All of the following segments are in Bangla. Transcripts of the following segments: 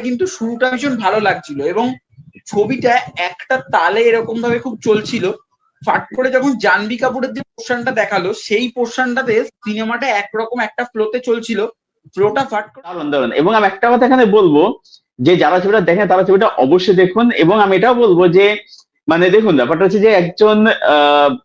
কিন্তু শুরুটা ভীষণ ভালো লাগছিল এবং ছবিটা একটা তালে এরকম ভাবে খুব চলছিল। ফাট করে যখন জাহ্নবী কাপুরের যে পোর্শনটা দেখালো সেই পোর্শনটাতে সিনেমাটা একরকম একটা ফ্লোতে চলছিল, ফ্লোটা ফাট করে। দারুণ। এবং আমি একটা কথা এখানে বলবো যে যারা ছবিটা দেখেন তারা ছবিটা অবশ্যই দেখুন। এবং আমি এটাও বলবো যে মানে দেখুন, ব্যাপারটা হচ্ছে যে একজন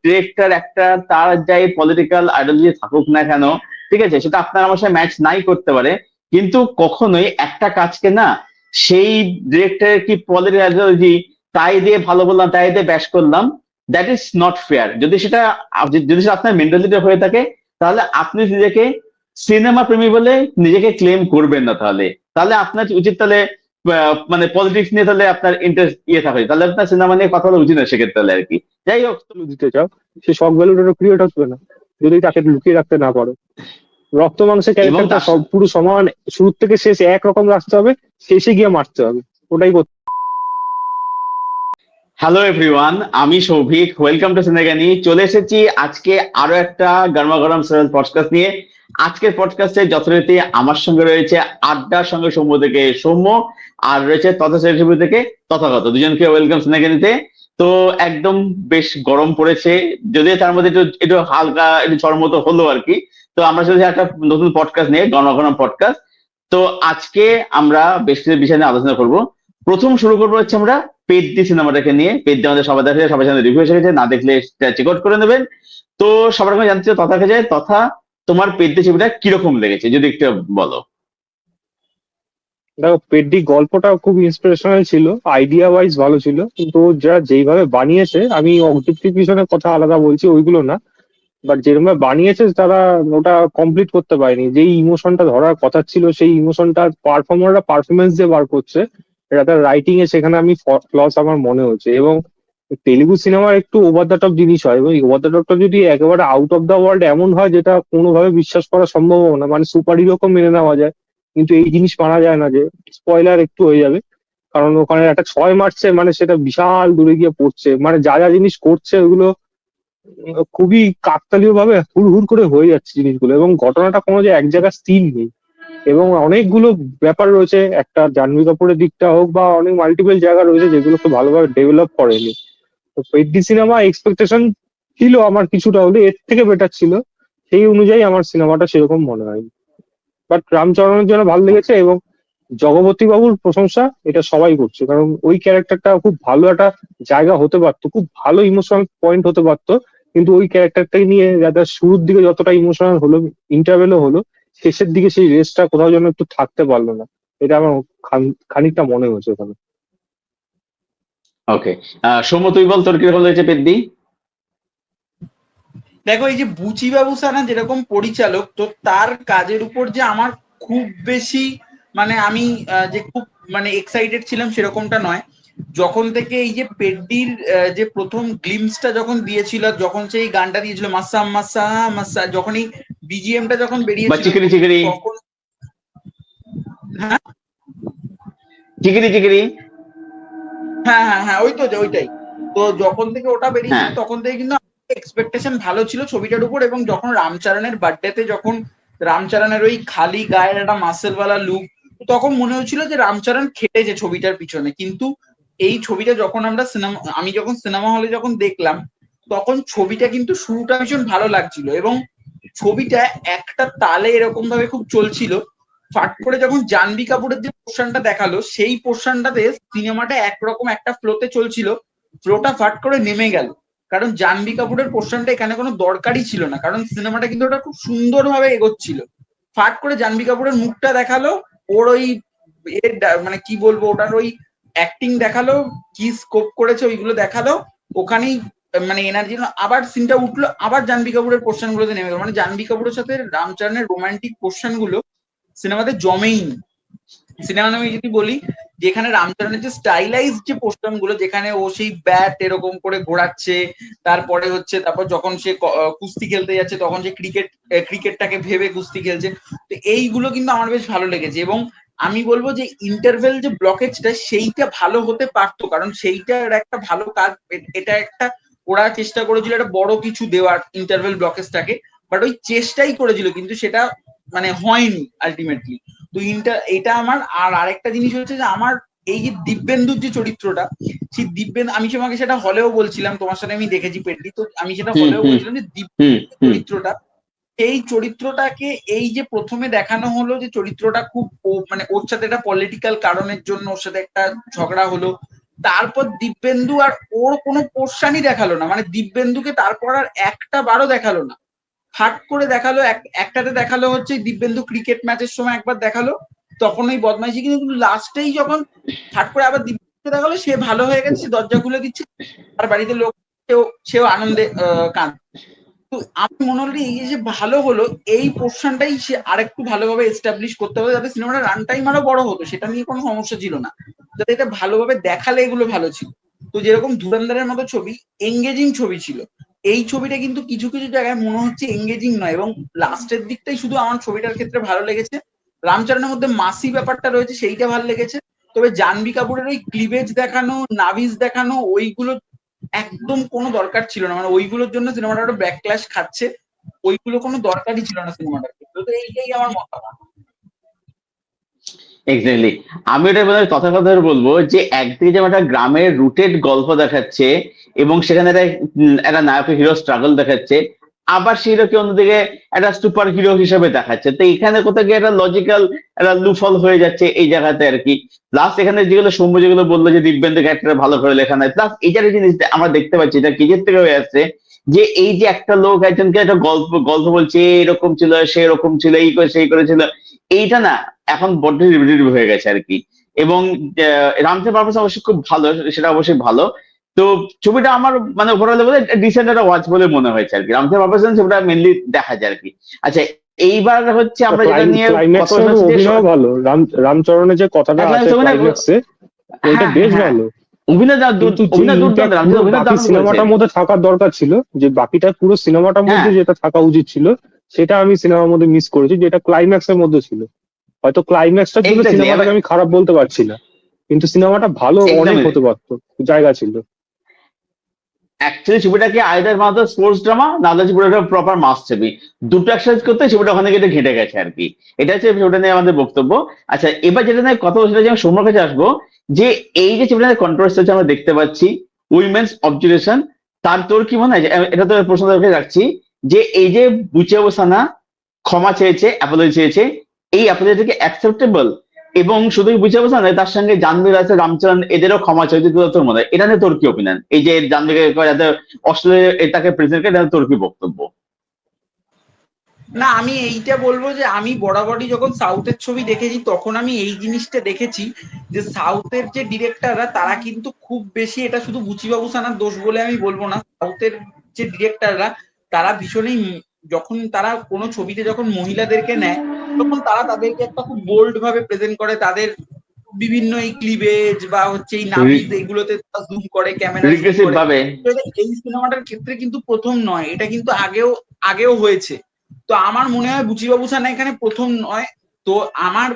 ডিরেক্টর একটা তার যাই পলিটিক্যাল আইডিওলজি থাকুক না কেন, ঠিক আছে, সেটা আপনার আমার সাথে ম্যাচ নাই করতে পারে, কিন্তু কখনোই একটা কাজকে না সেই ডিরেক্টরের কি পলিটিক্যাল আইডিওলজি তাই দিয়ে ভালো বললাম, তাই দিয়ে ব্যাশ করলাম, দ্যাট ইজ নট ফেয়ার। যদি সেটা আপনার মেন্টালিটি হয়ে থাকে, তাহলে আপনি নিজেকে সিনেমা প্রেমী বলে নিজেকে ক্লেম করবেন না। তাহলে তাহলে আপনার উচিত তাহলে মানে পলিটিক্স নিয়ে তাহলে আপনার ইন্টারেস্ট থাকে, তাহলে আপনার সিনেমা নিয়ে কথা বলা উচিত না সেক্ষেত্রে তাহলে আর কি। যাই হোক, তুমি দিতে চাও, সে শখ ভ্যালুটা ক্রিয়েট হচ্ছে না যদি তাকে লুকিয়ে রাখতে না পারো। রক্ত মাংসের ক্যারেক্টারটা সব পুরো সমান, শুরু থেকে শেষ একরকম রাখতে হবে, শেষে গিয়ে মারতে হবে, ওটাই করতে। হ্যালো এভরিওয়ান, আমি সৌভিক, ওয়েলকাম টু সিনেগানি। চলে এসেছি আজকে আরো একটা গরমা গরম সিরিয়াল পডকাস্ট নিয়ে। আজকের পডকাস্টে যথারীতি আমার সঙ্গে রয়েছে আড্ডার সঙ্গে সৌম্য থেকে সৌম্য, আর রয়েছে তথা থেকে তথাগত। দুজনকে ওয়েলকাম সিনেগানিতে। তো একদম বেশ গরম পড়েছে, যদিও তার মধ্যে একটু একটু হালকা একটু ঝড় মতো হলো আর কি। তো আমরা চলেছি একটা নতুন পডকাস্ট নিয়ে, গরমা গরম পডকাস্ট। তো আজকে আমরা বেশ কিছু বিষয় নিয়ে আলোচনা করবো। প্রথম শুরু করবো হচ্ছে আমরা পেদ্দি সিনেমাটাকে নিয়ে। পেদ্দি আমাদের সবাই দেখে, সবাই সামনে রিভিউ এসে গেছে, না দেখলে চেক আউট করে নেবেন। তো সবার কাছে জানতে চাই তথাকে যায়, তথা তোমার পেদ্দি ছবিটা কিরকম লেগেছে যদি একটু বলো। দেখো, পেড্ডি গল্পটা খুব ইন্সপিরেশনাল ছিল, আইডিয়া ওয়াইজ ভালো ছিল, কিন্তু যারা যেইভাবে বানিয়েছে, আমি অবজেক্টিভ পিছনের কথা আলাদা বলছি, ওইগুলো না, বাট যেরকম বানিয়েছে তারা ওটা কমপ্লিট করতে পারেনি। যেই ইমোশনটা ধরার কথা ছিল সেই ইমোশনটা পারফর্মাররা পারফরমেন্স দিয়ে বার করছে, এটা তার রাইটিং এ সেখানে আমি ফ্লস আমার মনে হচ্ছে। এবং তেলুগু সিনেমার একটু ওভার দ্য টপ জিনিস হয়, এবং ওভার দ্য টপটা যদি একেবারে আউট অফ দ্য ওয়ার্ল্ড এমন হয় যেটা কোনোভাবে বিশ্বাস করা সম্ভব না, মানে সুপার হিরোকেও মেনে নেওয়া যায়, কিন্তু এই জিনিস মানা যায় না, যে স্পয়লার একটু হয়ে যাবে, কারণ ওখানে একটা 6 মারছে, মানে সেটা বিশাল দূরে গিয়ে পড়ছে, মানে যা যা জিনিস করছে ওগুলো খুবই কাকতালীয় ভাবে হুড় হুড় করে হয়ে যাচ্ছে জিনিসগুলো, এবং ঘটনাটা কোনো যে এক জায়গায় স্থির নেই। এবং অনেকগুলো ব্যাপার রয়েছে, একটা জাহ্নবী কাপুরের দিকটা হোক বা অনেক মাল্টিপল জায়গা রয়েছে যেগুলোকে ভালোভাবে ডেভেলপ করেনি। তো পেড্ডি সিনেমা এক্সপেকটেশন ছিল আমার কিছুটা, হলে এর থেকে বেটার ছিল, সেই অনুযায়ী আমার সিনেমাটা সেরকম মনে হয়নি। বাট রামচরণের জন্য ভালো লেগেছে, এবং জগপতি বাবুর প্রশংসা এটা সবাই করছে, কারণ ওই ক্যারেক্টারটা খুব ভালো একটা জায়গা হতে পারতো, খুব ভালো ইমোশনাল পয়েন্ট হতে পারতো, কিন্তু ওই ক্যারেক্টারটাকে নিয়ে যাতে শুরুর দিকে যতটা ইমোশনাল হলো, ইন্টারভেলও হলো, শেষের দিকে সেই রেসটা কোথাও যেন একটু থাকতে পারলো না, এটা আমার খানিকটা মনে হয়েছে ওখানে। ওকে, সৌম্য তুই বল তোর কিরকম লেগেছে পেদ্দি। দেখো, এই যে বুচি বাবু সানা যেরকম পরিচালক, তো তার কাজের উপর যে আমার খুব বেশি মানে আমি যে খুব মানে এক্সাইটেড ছিলাম সেরকমটা নয়। যখন থেকে এই যে পেড্ডির যে প্রথম গ্লিমসটা যখন দিয়েছিল, যখন সেই গানটা দিয়েছিল মাসা মাসা মাসা, যখন এই বিজিএমটা যখন বা বেরিয়েছিল চিকেরি চিকেরি তখন, হ্যাঁ চিকেরি চিকেরি, হ্যাঁ হ্যাঁ হ্যাঁ ওইটাই। তো যখন থেকে ওটা বেরিয়েছিল হ্যাঁ তখন থেকে কিন্তু এক্সপেকটেশন ভালো ছিল ছবিটার উপর। এবং যখন রামচরণের বার্থডেতে যখন রামচরণের ওই খালি গায়ের একটা মাসেলওয়ালা লুক, তখন মনে হচ্ছিল যে রামচরণ খেটেছে ছবিটার পিছনে। কিন্তু এই ছবিটা যখন আমি যখন সিনেমা হলে যখন দেখলাম, তখন ছবিটা কিন্তু শুরুটা ভীষণ ভালো লাগছিল এবং ছবিটা একটা তালে এরকম ভাবে খুব চলছিল। ফাট করে যখন জাহ্নবী কাপুরের যে পোর্শনটা দেখালো সেই পোর্শনটাতে সিনেমাটা একরকম একটা ফ্লোতে চলছিল, ফ্লোটা ফাট করে নেমে গেল। কারণ জাহ্নবী কাপুরের পোর্শনটা এখানে কোনো দরকারই ছিল না, কারণ সিনেমাটা কিন্তু ওটা খুব সুন্দরভাবে এগোচ্ছিল। ফাট করে জাহ্নবী কাপুরের মুখটা দেখালো, ওর ওই মানে কি বলবো, ওটার ওই অ্যাক্টিং দেখালো, কি স্কোপ করেছে ওইগুলো দেখালো, ওখানেই মানে এনার্জি। আবার সিনটা উঠলো, আবার জাহ্নবী কাপুরের পোর্শন গুলোতে নেমে গেল। মানে জাহ্নবী কাপুরের সাথে রামচরণের রোমান্টিক পোর্শন গুলো সিনেমাতে জমেই নি। সিনেমা আমি যদি বলি, যেখানে রামচরণের যে স্টাইলাইজ যে পোস্টার গুলো, যেখানে ও সেই ব্যাট এরকম করে ঘোরাচ্ছে, তারপর যখন সে কুস্তি খেলতে যাচ্ছে তখন যে ক্রিকেটটাকে ভেবে কুস্তি খেলছে, তো এইগুলো কিন্তু আমার বেশ ভালো লেগেছে। এবং আমি বলবো যে ইন্টারভেল যে ব্লকেজটা সেইটা ভালো হতে পারতো, কারণ সেইটার একটা ভালো কাজ, এটা একটা ওরা চেষ্টা করেছিল একটা বড় কিছু দেওয়ার ইন্টারভেল ব্লকেজটাকে, বাট ওই চেষ্টাই করেছিল কিন্তু সেটা মানে হয়নি আলটিমেটলি। তো এটা আমার। আর আরেকটা জিনিস হচ্ছে যে আমার এই যে দিব্যেন্দুর যে চরিত্রটা, সেই দিব্যেন্দু, আমি তোমাকে সেটা হলেও বলছিলাম, তোমার সাথে আমি দেখেছি পেটলি, তো আমি সেটা হুম হলেও হুম বলছিলাম যে হুম দিব্যেন্দুর হুম চরিত্রটা, এই চরিত্রটাকে এই যে প্রথমে দেখানো হলো যে চরিত্রটা খুব মানে ওর সাথে একটা পলিটিক্যাল কারণের জন্য ওর সাথে একটা ঝগড়া হলো, তারপর দিব্যেন্দু আর ওর কোনো পোর্শনই দেখালো না, মানে দিব্যেন্দুকে তারপর আর একটা বারও দেখালো না। হাট করে দেখালো, একটাতে দেখালো হচ্ছে দিব্যেন্দু ক্রিকেট ম্যাচের সময় একবার দেখালো, তখন ওই বদমাইশি, কিন্তু লাস্টেই যখন হাট করে আবার দিব্যেন্দুকে দেখালো, সে ভালো হয়ে গেছে, সে দরজা খুলে দিচ্ছে, আর বাড়িতে লোক, সেও আনন্দে কাঁদছে। তো আমি মনে হলো এই যে ভালো হলো, এই পোর্শনটাই সে আরেকটু ভালোভাবে এস্টাবলিশ করতে হবে, যাতে সিনেমাটা রান টাইম আরো বড় হতো, সেটা নিয়ে কোনো সমস্যা ছিল না, যাতে এটা ভালোভাবে দেখালে এগুলো ভালো ছিল। তো যেরকম ধুরন্ধরের মতো ছবি, এঙ্গেজিং ছবি ছিল, এই ছবিটা কিন্তু কিছু কিছু জায়গায় মনে হচ্ছে এঙ্গেজিং নয়, এবং লাস্টের দিকটাই শুধু আমার ছবিটার ক্ষেত্রে ভালো লেগেছে। রামচরণের মধ্যে মাসি ব্যাপারটা রয়েছে, সেইটা ভালো লেগেছে। তবে জাহ্নবী কাপুরের ওই ক্লিভেজ দেখানো, নাভিজ দেখানো, ওইগুলো একদম কোনো দরকার ছিল না, মানে ওইগুলোর জন্য সিনেমাটা একটা ব্যাকক্ল্যাশ খাচ্ছে, ওইগুলো কোনো দরকারই ছিল না সিনেমাটার ক্ষেত্রে। তো এইটাই আমার মতামত। এক্স্যাক্টলি। আমি এটা বোধহয় কথা কথা বলবো যে একদিকে যেমন একটা গ্রামের রুটেড গল্প দেখাচ্ছে এবং সেখানে একটা নায়ক হিরো স্ট্রাগল দেখাচ্ছে, আবার সেই হিরোকে অন্যদিকে একটা সুপার হিরো হিসেবে দেখাচ্ছে, তো এখানে কোথাও গিয়ে একটা লজিক্যাল একটা লুফল হয়ে যাচ্ছে এই জায়গাতে আর কি। প্লাস এখানে যেগুলো সৌম্য যেগুলো বললো যে দিব্যেন্দু ক্যারেক্টার ভালো করে লেখা নাই, প্লাস এই যে জিনিস আমরা দেখতে পাচ্ছি এটা কিজের থেকে হয়ে আসছে, যে এই যে একটা লোক একজনকে একটা গল্প গল্প বলছে এরকম ছিল সে এরকম ছিল এই করে সেই করেছিল, এইটা না এখন বড্ড রিপিটেটিভ হয়ে গেছে আর কি। এবং রামচের পারপাস অবশ্যই খুব ভালো, সেটা অবশ্যই ভালো। তো ছবিটা আমার মানে ওভারঅল বলে ডিসেন্ট একটা ওয়াচ বলে মনে হয়েছে আর কি, রামচের পারপাস ছবিটা মেনলি দেখা যায় আর কি। আচ্ছা, এইবার হচ্ছে আমরা যেটা নিয়ে কথা ক্লাইম্যাক্সের বলছি যে অভিনয় ভালো, রামচরণের যে কথাটা আছে ক্লাইম্যাক্সে, ওইটা হ্যাঁ বেশ হ্যাঁ, ভালো। অভিনয় কিন্তু যে অভিনয় দুর্দান্ত, ইম্প্যাক্ট পুরো রামচের অভিনয় বাকি দারুণ করেছে। সিনেমাটার মধ্যে থাকার দরকার ছিল, যে বাকিটা পুরো সিনেমাটার হ্যাঁ মধ্যে যেটা থাকা উচিত ছিল, সেটা আমি সিনেমার মধ্যে মিস করেছি, যেটা ক্লাইম্যাক্সের মধ্যে ছিল। হয়তো ক্লাইম্যাক্সটার জন্য এক্স্যাক্টলি। সিনেমাটাকে আমি খারাপ বলতে পারছি না, কিন্তু সিনেমাটা ভালো অনেক একদমই হতে পারতো, জায়গা ছিল। অ্যাকচুয়ালি ছবিটাকে আইদার মাত্র স্পোর্টস ড্রামা, নাহলে ছবিটা প্রপার মাস ছবি, দুটো একসাথে করতে ছবিটা ওখানে গিয়ে ঘেটে গেছে আর কি। এটা হচ্ছে ছবিটা নিয়ে আমাদের বক্তব্য। আচ্ছা, এবার যেটা নিয়ে কথা বলছি, আমি সৌম্যর কাছে আসবো, যে এই যে ছবিটা কন্ট্রোভার্সি হচ্ছে আমরা দেখতে পাচ্ছি, উইমেন্স অবজারভেশন, তার তোর কি মনে হয় এটা তো প্রশ্ন রাখছি, যে এই যে বুচিয়া বোসানা ক্ষমা চেয়েছে, অ্যাপোলজি চেয়েছে, এই অ্যাপোলজি কি অ্যাকসেপ্টেবল? এবং শুধু বুঝে বসা নয়, তার সঙ্গে জাহ্নবী আছে, রামচরণ, এদেরও ক্ষমা চাইছে, তোর মনে হয় এটা নিয়ে তোর কি ওপিনিয়ন? এই যে জাহ্নবীকে যাতে অস্ট্রেলিয়া এটাকে প্রেজেন্ট করে, এটা তোর কি বক্তব্য? না, আমি এইটা বলবো যে আমি বরাবরই যখন সাউথের ছবি দেখেছি তখন আমি এই জিনিসটা দেখেছি, যে সাউথের যে ডিরেক্টররা তারা কিন্তু খুব বেশি, এটা শুধু বুচিবাবু সানার দোষ বলে আমি বলবো না, সাউথের যে ডিরেক্টররা তারা ভীষণই, যখন তারা কোনো ছবিতে যখন মহিলাদেরকে নেয়, তখন তারা তাদেরকে একটা খুব বোল্ড ভাবে প্রেজেন্ট করে, তাদের বিভিন্ন এই ক্লিভেজ বা হচ্ছে এই নাভিজ এগুলোতে জুম করে, ক্যামেরা জুম রিগ্রেসিভ করে। ভাবে। এই সিনেমাটার ক্ষেত্রে কিন্তু প্রথম নয়, এটা কিন্তু আগেও আগেও হয়েছে। তো আমার মনে হয় বুচিবাবু সানা এখানে প্রথম নয়। তো আমার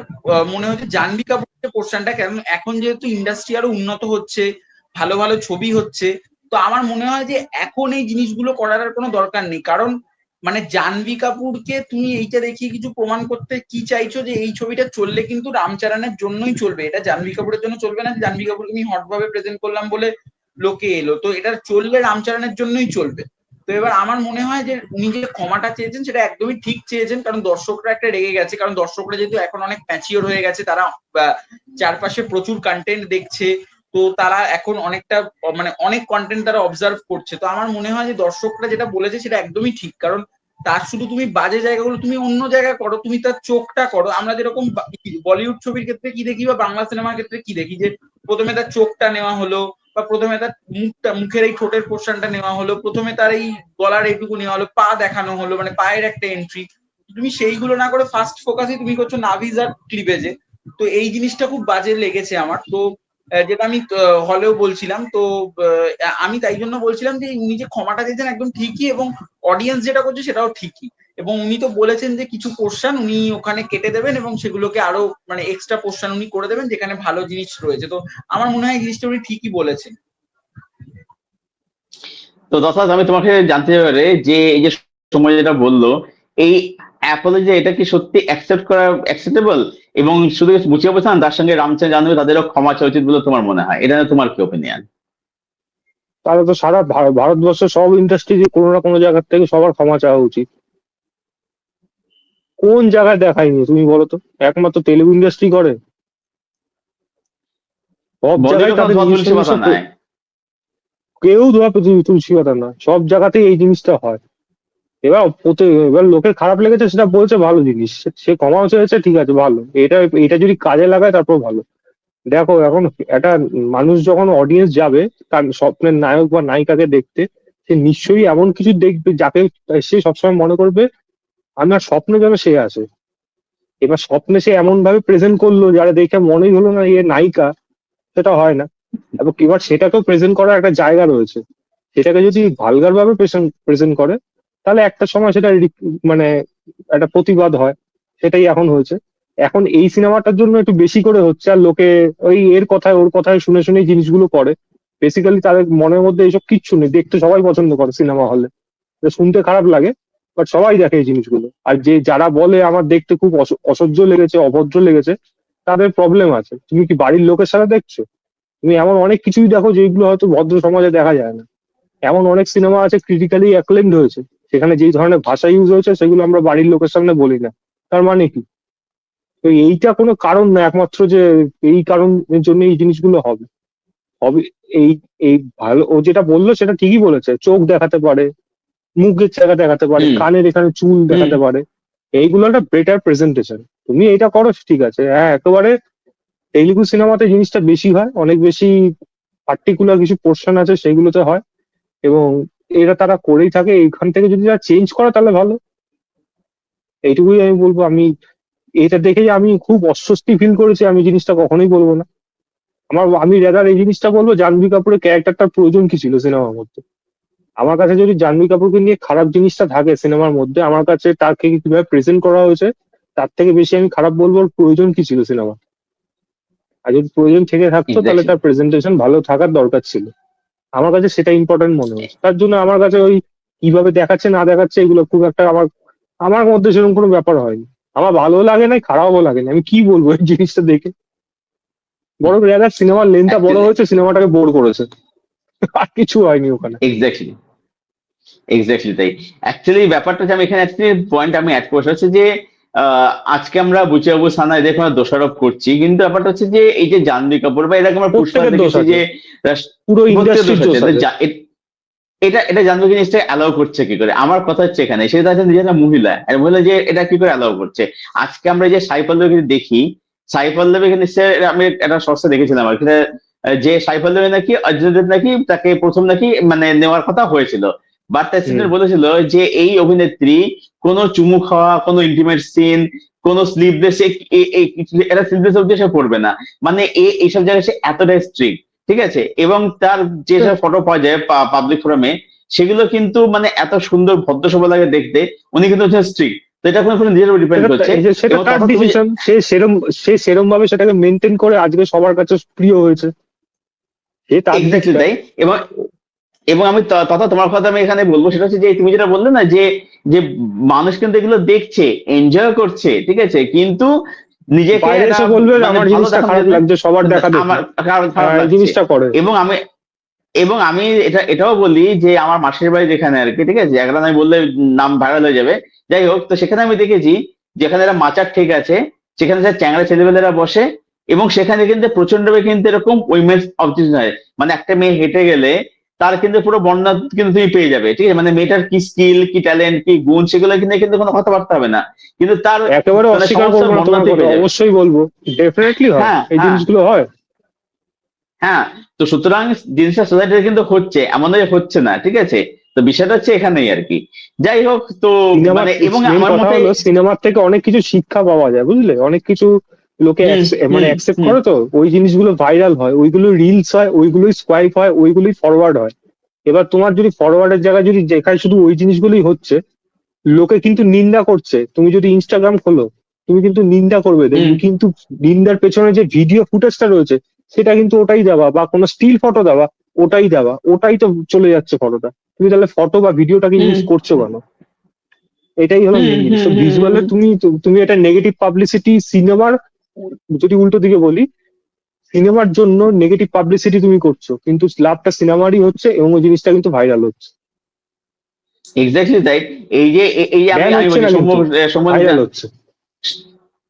মনে হচ্ছে জাহ্নবী কাপুরের পোর্শনটা, কারণ এখন যেহেতু ইন্ডাস্ট্রি আরো উন্নত হচ্ছে, ভালো ভালো ছবি হচ্ছে, তো আমার মনে হয় যে এখন এই জিনিসগুলো করার আর কোনো দরকার নেই। কারণ মানে জাহ্নবী কাপুরকে তুমি এইটা দেখিয়ে কিছু প্রমাণ করতে কি চাইছো, যে এই ছবিটা চললে কিন্তু রামচারণের জন্যই চলবে, এটা জাহ্নবী কাপুরের জন্য চলবে না, জাহ্নবী কাপুরকে আমি হট ভাবে প্রেজেন্ট করলাম বলে লোকে এলো, তো এটা চললে রামচারণের জন্যই চলবে। তো এবার আমার মনে হয় যে উনি যে ক্ষমাটা চেয়েছেন সেটা একদমই ঠিক চেয়েছেন, কারণ দর্শকরা একটা রেগে গেছে, কারণ দর্শকরা যেহেতু এখন অনেক ম্যাচিওর হয়ে গেছে, তারা চারপাশে প্রচুর কন্টেন্ট দেখছে, তো তারা এখন অনেকটা মানে অনেক কন্টেন্ট তারা অবজার্ভ করছে। তো আমার মনে হয় যে দর্শকরা যেটা বলেছে সেটা একদমই ঠিক, কারণ তার শুধু তুমি বাজে জায়গাগুলো তুমি অন্য জায়গায় করো, তুমি তার চোখটা করো। আমরা যেরকম বলিউড ছবির ক্ষেত্রে কি দেখি বা বাংলা সিনেমার ক্ষেত্রে কি দেখি, যে প্রথমে তার চোখটা নেওয়া হলো, বা প্রথমে তার মুখের এই ঠোঁটের পোর্শনটা নেওয়া হলো, প্রথমে তার এই গলার এইটুকু নেওয়া হলো, পা দেখানো হলো, মানে পায়ের একটা এন্ট্রি, তুমি সেইগুলো না করে ফার্স্ট ফোকাসই তুমি করছো নাভিজ আর ক্লিভেজে। তো এই জিনিসটা খুব বাজে লেগেছে আমার। তো যেটা আমি হলেও বলছিলাম, তো আমি তাই জন্য বলছিলাম যে উনি যে ক্ষমাটা দিয়েছেন একদম ঠিকই, এবং অডিয়েন্স যেটা করছে সেটাও ঠিকই, এবং উনি তো বলেছেন যে কিছু পোর্শন উনি ওখানে কেটে দেবেন এবং সেগুলোকে আরো মানে এক্সট্রা পোর্শন উনি করে দেবেন যেখানে ভালো জিনিস রয়েছে। তো আমার মনে হয় এই জিনিসটা উনি ঠিকই বলেছেন। তো দশাত, আমি তোমাকে জানতে পারে যে এই যে সময় যেটা বললো, এই অ্যাপোলজি এটা কি সত্যি অ্যাকসেপ্ট করা অ্যাকসেপ্টেবল? এবং শুধু বুঝিয়ে বলছেন তার সঙ্গে রামচন্দ্র জাহ্নবী তাদেরও ক্ষমা চাওয়া উচিত বলে তোমার মনে হয়? এটা নিয়ে তোমার কি ওপিনিয়ন? তাহলে তো সারা ভারতবর্ষের সব ইন্ডাস্ট্রি কোনো না কোনো জায়গার থেকে সবার ক্ষমা চাওয়া উচিত। কোন জায়গায় দেখায়নি তুমি বলো তো? একমাত্র তেলেগু ইন্ডাস্ট্রি করে? সব জায়গায় বলিউডে কোনো তাদের ধোয়া নিজস্ব তুলসী পাতা নিজস্ব নাই। কেউ ধোয়া তুলসী পাতা না, সব জায়গাতেই এই জিনিসটা হয়। এবার লোকের খারাপ লেগেছে সেটা বলছে ভালো জিনিস, সে ক্ষমা চেয়েছে, ঠিক আছে ভালো, এটা এটা যদি কাজে লাগায় তারপর ভালো। দেখো এখন একটা মানুষ যখন অডিয়েন্স যাবে তার স্বপ্নের নায়ক বা নায়িকাকে দেখতে, সে নিশ্চয়ই এমন কিছু দেখবে যাকে সে সবসময় মনে করবে আমার স্বপ্নে যেন সে আসে। এবার স্বপ্নে সে এমন ভাবে প্রেজেন্ট করলো যারা দেখে মনেই হলো না এ নায়িকা, সেটা হয় না। এবং এবার সেটাকেও প্রেজেন্ট করার একটা জায়গা রয়েছে, সেটাকে যদি ভালগার ভাবে প্রেজেন্ট করে তাহলে একটা সময় সেটা মানে একটা প্রতিবাদ হয়। সেটাই এখন হয়েছে। এখন এই সিনেমাটার জন্য একটু বেশি করে হচ্ছে, আর লোকে ওই এর কথায় ওর কথায় শুনে শুনে এই জিনিসগুলো করে। বেসিক্যালি তাদের মনের মধ্যে এইসব কিচ্ছু নেই, দেখতে সবাই পছন্দ করে সিনেমা হলে, শুনতে খারাপ লাগে বাট সবাই দেখে এই জিনিসগুলো। আর যারা বলে আমার দেখতে খুব অসহ্য লেগেছে, অভদ্র লেগেছে, তাদের প্রবলেম আছে। তুমি কি বাড়ির লোকের সাথে দেখছো? তুমি এমন অনেক কিছুই দেখো যেগুলো হয়তো ভদ্র সমাজে দেখা যায় না। এমন অনেক সিনেমা আছে ক্রিটিক্যালি অ্যাক্লেমড হয়েছে, সেখানে যেই ধরনের ভাষা ইউজ হয়েছে সেগুলো আমরা বাড়ির লোকের সামনে বলি না। তার মানে কি? তো এইটা কোনো কারণ না একমাত্র যে এই কারণের জন্য এই জিনিসগুলো হবে হবে এই এই ভালো, ও যেটা বললো সেটা ঠিকই বলেছে, চোখ দেখাতে পারে, মুখের জায়গা দেখাতে পারে, হুম কানের এখানে চুল হুম দেখাতে পারে, এইগুলো একটা বেটার প্রেজেন্টেশন। তুমি এটা করো ঠিক আছে, হ্যাঁ একেবারে তেলুগু সিনেমাতে জিনিসটা বেশি হয়, অনেক বেশি পার্টিকুলার কিছু পোর্শন আছে সেগুলোতে হয়, এবং এরা তারা করেই থাকে। এইখান থেকে যদি তারা চেঞ্জ করে তাহলে ভালো, এইটুকুই আমি বলবো। আমি এটা দেখে যে আমি খুব অস্বস্তি ফিল করেছি আমি জিনিসটা কখনোই বলবো না। আমি রেদার এই জিনিসটা বলবো জাহ্নবী কাপুরের ক্যারেক্টারটার প্রয়োজন কি ছিল সিনেমার মধ্যে। আমার কাছে যদি জাহ্নবী কাপুরকে নিয়ে খারাপ জিনিসটা থাকে সিনেমার মধ্যে, আমার কাছে তাকে কিভাবে প্রেজেন্ট করা হয়েছে তার থেকে বেশি আমি খারাপ বলবো ওর প্রয়োজন কি ছিল সিনেমা। আর যদি প্রয়োজন থেকে থাকতো তাহলে এক্স্যাক্টলি। তার প্রেজেন্টেশন ভালো থাকার দরকার ছিল। আমার কাছে সেটা ইম্পর্টেন্ট মনে হচ্ছে, তার জন্য আমার কাছে ওই কিভাবে দেখাচ্ছে না দেখাচ্ছে এগুলো খুব একটা আমার আমার মধ্যে সেরকম কোনো ব্যাপার হয়নি। আমার ভালো লাগে না, খারাপও লাগে না, আমি কি বলবো এই জিনিসটা দেখে। বরং রেদার সিনেমার লেন্থটা বড় অ্যাকচুয়ালি হয়েছে, সিনেমাটাকে বোর করেছে, আর কিছু হয়নি ওখানে। এক্স্যাক্টলি এক্স্যাক্টলি তাই। অ্যাকচুয়ালি ব্যাপারটা যে আমি এখানে পয়েন্ট আমি অ্যাড করতে হচ্ছে যে আজকে আমরা বুচিবাবু সানা এদের কোনো দোষারোপ করছি, কিন্তু ব্যাপারটা হচ্ছে যে এই যে জাহ্নবী কাপুর বা এরকম আমরা পুষ্পা প্রত্যেকের দোষ দেখেছি আছে, যে পুরো প্রত্যেক দোষ ইন্ডাস্ট্রির হচ্ছে দোষ আছে। এটা এটা জাহ্নবী জিনিসটা অ্যালাউ করছে কি করে? আমার কথা হচ্ছে এখানে সেটা হচ্ছে নিজের একটা মহিলা, আর মহিলা যে এটা কি করে অ্যালাউ করছে? আজকে আমরা যে সাই পল্লবীকে দেখি, সাই পল্লবী নিশ্চয় আমি একটা শর্টসে দেখেছিলাম আর কি, যে সাই পল্লবী নাকি অর্জুন দেব নাকি তাকে প্রথম নাকি মানে নেওয়ার কথা হয়েছিল, বাট তার হুম। স্টেটমেন্ট বলেছিল যে এই অভিনেত্রী কোনো চুমু খাওয়া, কোনো ইন্টিমেট সিন, কোনো স্লিপলেস, এটা স্লিপলেস অব্দি সে পড়বে না। মানে এইসব জায়গায় সে এতটাই স্ট্রিক্ট, ঠিক আছে? এবং তার যেসব ফটো পাওয়া যায় পাবলিক ফোরামে, সেগুলো কিন্তু মানে এত সুন্দর ভদ্রসভা লাগে দেখতে। উনি কিন্তু হচ্ছে স্ট্রিক্ট, তো এটা কোনো নিজের উপর ডিপেন্ড করছে। সেটা এবং তার তথা তুমি ডিসিশন, সে সেরম ভাবে সেটাকে মেনটেন করে আজকে সবার কাছে প্রিয় হয়েছে, সে তার এক্স্যাক্টলি দিকটা। তাই। এবং এবং আমি তথা তোমার কথা আমি এখানে বলবো, সেটা হচ্ছে যে তুমি যেটা বললে না যে যে মানুষ কিন্তু এগুলো দেখছে, এনজয় করছে, ঠিক আছে, কিন্তু নিজেকে বাইরে একটা এসে বলবে যে মানে আমার ভালো জিনিসটা দেখানোর খারাপ জন্য লাগছে সবার দেখা দেখে, আমার খারাপ খারাপ এই লাগছে। জিনিসটা করে। এবং আমি এটাও বলি যে আমার মাসির বাড়ি যেখানে আর কি, ঠিক আছে, একটা আমি বললে নাম ভাইরাল হয়ে যাবে, যাই হোক, তো সেখানে আমি দেখেছি যেখানে এরা মাচার ঠিক আছে, সেখানে যে চ্যাংড়া ছেলেবেলেরা বসে, এবং সেখানে কিন্তু প্রচন্ড কিন্তু এরকম উইমেন্স অবজেকশন হয়। মানে একটা মেয়ে হেঁটে গেলে তার কিন্তু পুরো বর্ণনা কিন্তু তুমি পেয়ে যাবে, ঠিক আছে, মানে মেয়েটার কি স্কিল, কি ট্যালেন্ট, কি গুণ, সেগুলো কিন্তু কোনো কথাবার্তা হবে না, কিন্তু তার একেবারে মানে অস্বীকার সমস্ত করবো না বর্ণনা তোমার তুমি কথা, পেয়ে যাবে। অবশ্যই বলবো ডেফিনেটলি হয়, হ্যাঁ এই হ্যাঁ জিনিসগুলো হয়। হ্যাঁ। তো সুতরাং জিনিসটা সোসাইটিতে কিন্তু হচ্ছে, এমন নয় যে হচ্ছে না, ঠিক আছে। তো বিষয়টা হচ্ছে এখানেই আর কি। যাই হোক, তো সিনেমার মানে এবং মেন আমার কথা মতে হলো সিনেমার থেকে অনেক কিছু শিক্ষা পাওয়া যায়, বুঝলে, অনেক কিছু লোকে হুম মানে হুম অ্যাকসেপ্ট হুম করে, তো ওই জিনিসগুলো ভাইরাল হয়, ওইগুলো রিলস হয়, ওইগুলোই সোয়াইপ হয়, ওইগুলোই ফরওয়ার্ড হয়। এবার তোমার যদি ফরওয়ার্ডের জায়গায় যদি যেখানে শুধু ওই জিনিসগুলোই হচ্ছে, লোকে কিন্তু নিন্দা করছে। তুমি যদি ইনস্টাগ্রাম খোলো তুমি কিন্তু নিন্দা করবে হুম দেখবে, কিন্তু নিন্দার পেছনে যে ভিডিও ফুটেজটা রয়েছে সেটা কিন্তু ওটাই দেওয়া, বা কোনো স্টিল ফটো দেওয়া, ওটাই দেওয়া, ওটাই তো চলে যাচ্ছে ফটোটা। তুমি তাহলে ফটো বা ভিডিওটাকে হুম ইউজ করছো কেন? এটাই হলো হুম মেন জিনিস। হুম তো হুম ভিজুয়ালে তুমি এটা নেগেটিভ পাবলিসিটি সিনেমার যদি উল্টো দিকে বলি, সিনেমার জন্য নেগেটিভ পাবলিসিটি তুমি করছো, কিন্তু লাভটা সিনেমারই হচ্ছে এবং ওই জিনিসটা কিন্তু ভাইরাল হচ্ছে। এক্স্যাক্টলি তাই। এই যে আমি ব্যান আমি হচ্ছে বলছি না, সৌম্য, কিন্তু সৌম্য ভাইরাল হচ্ছে।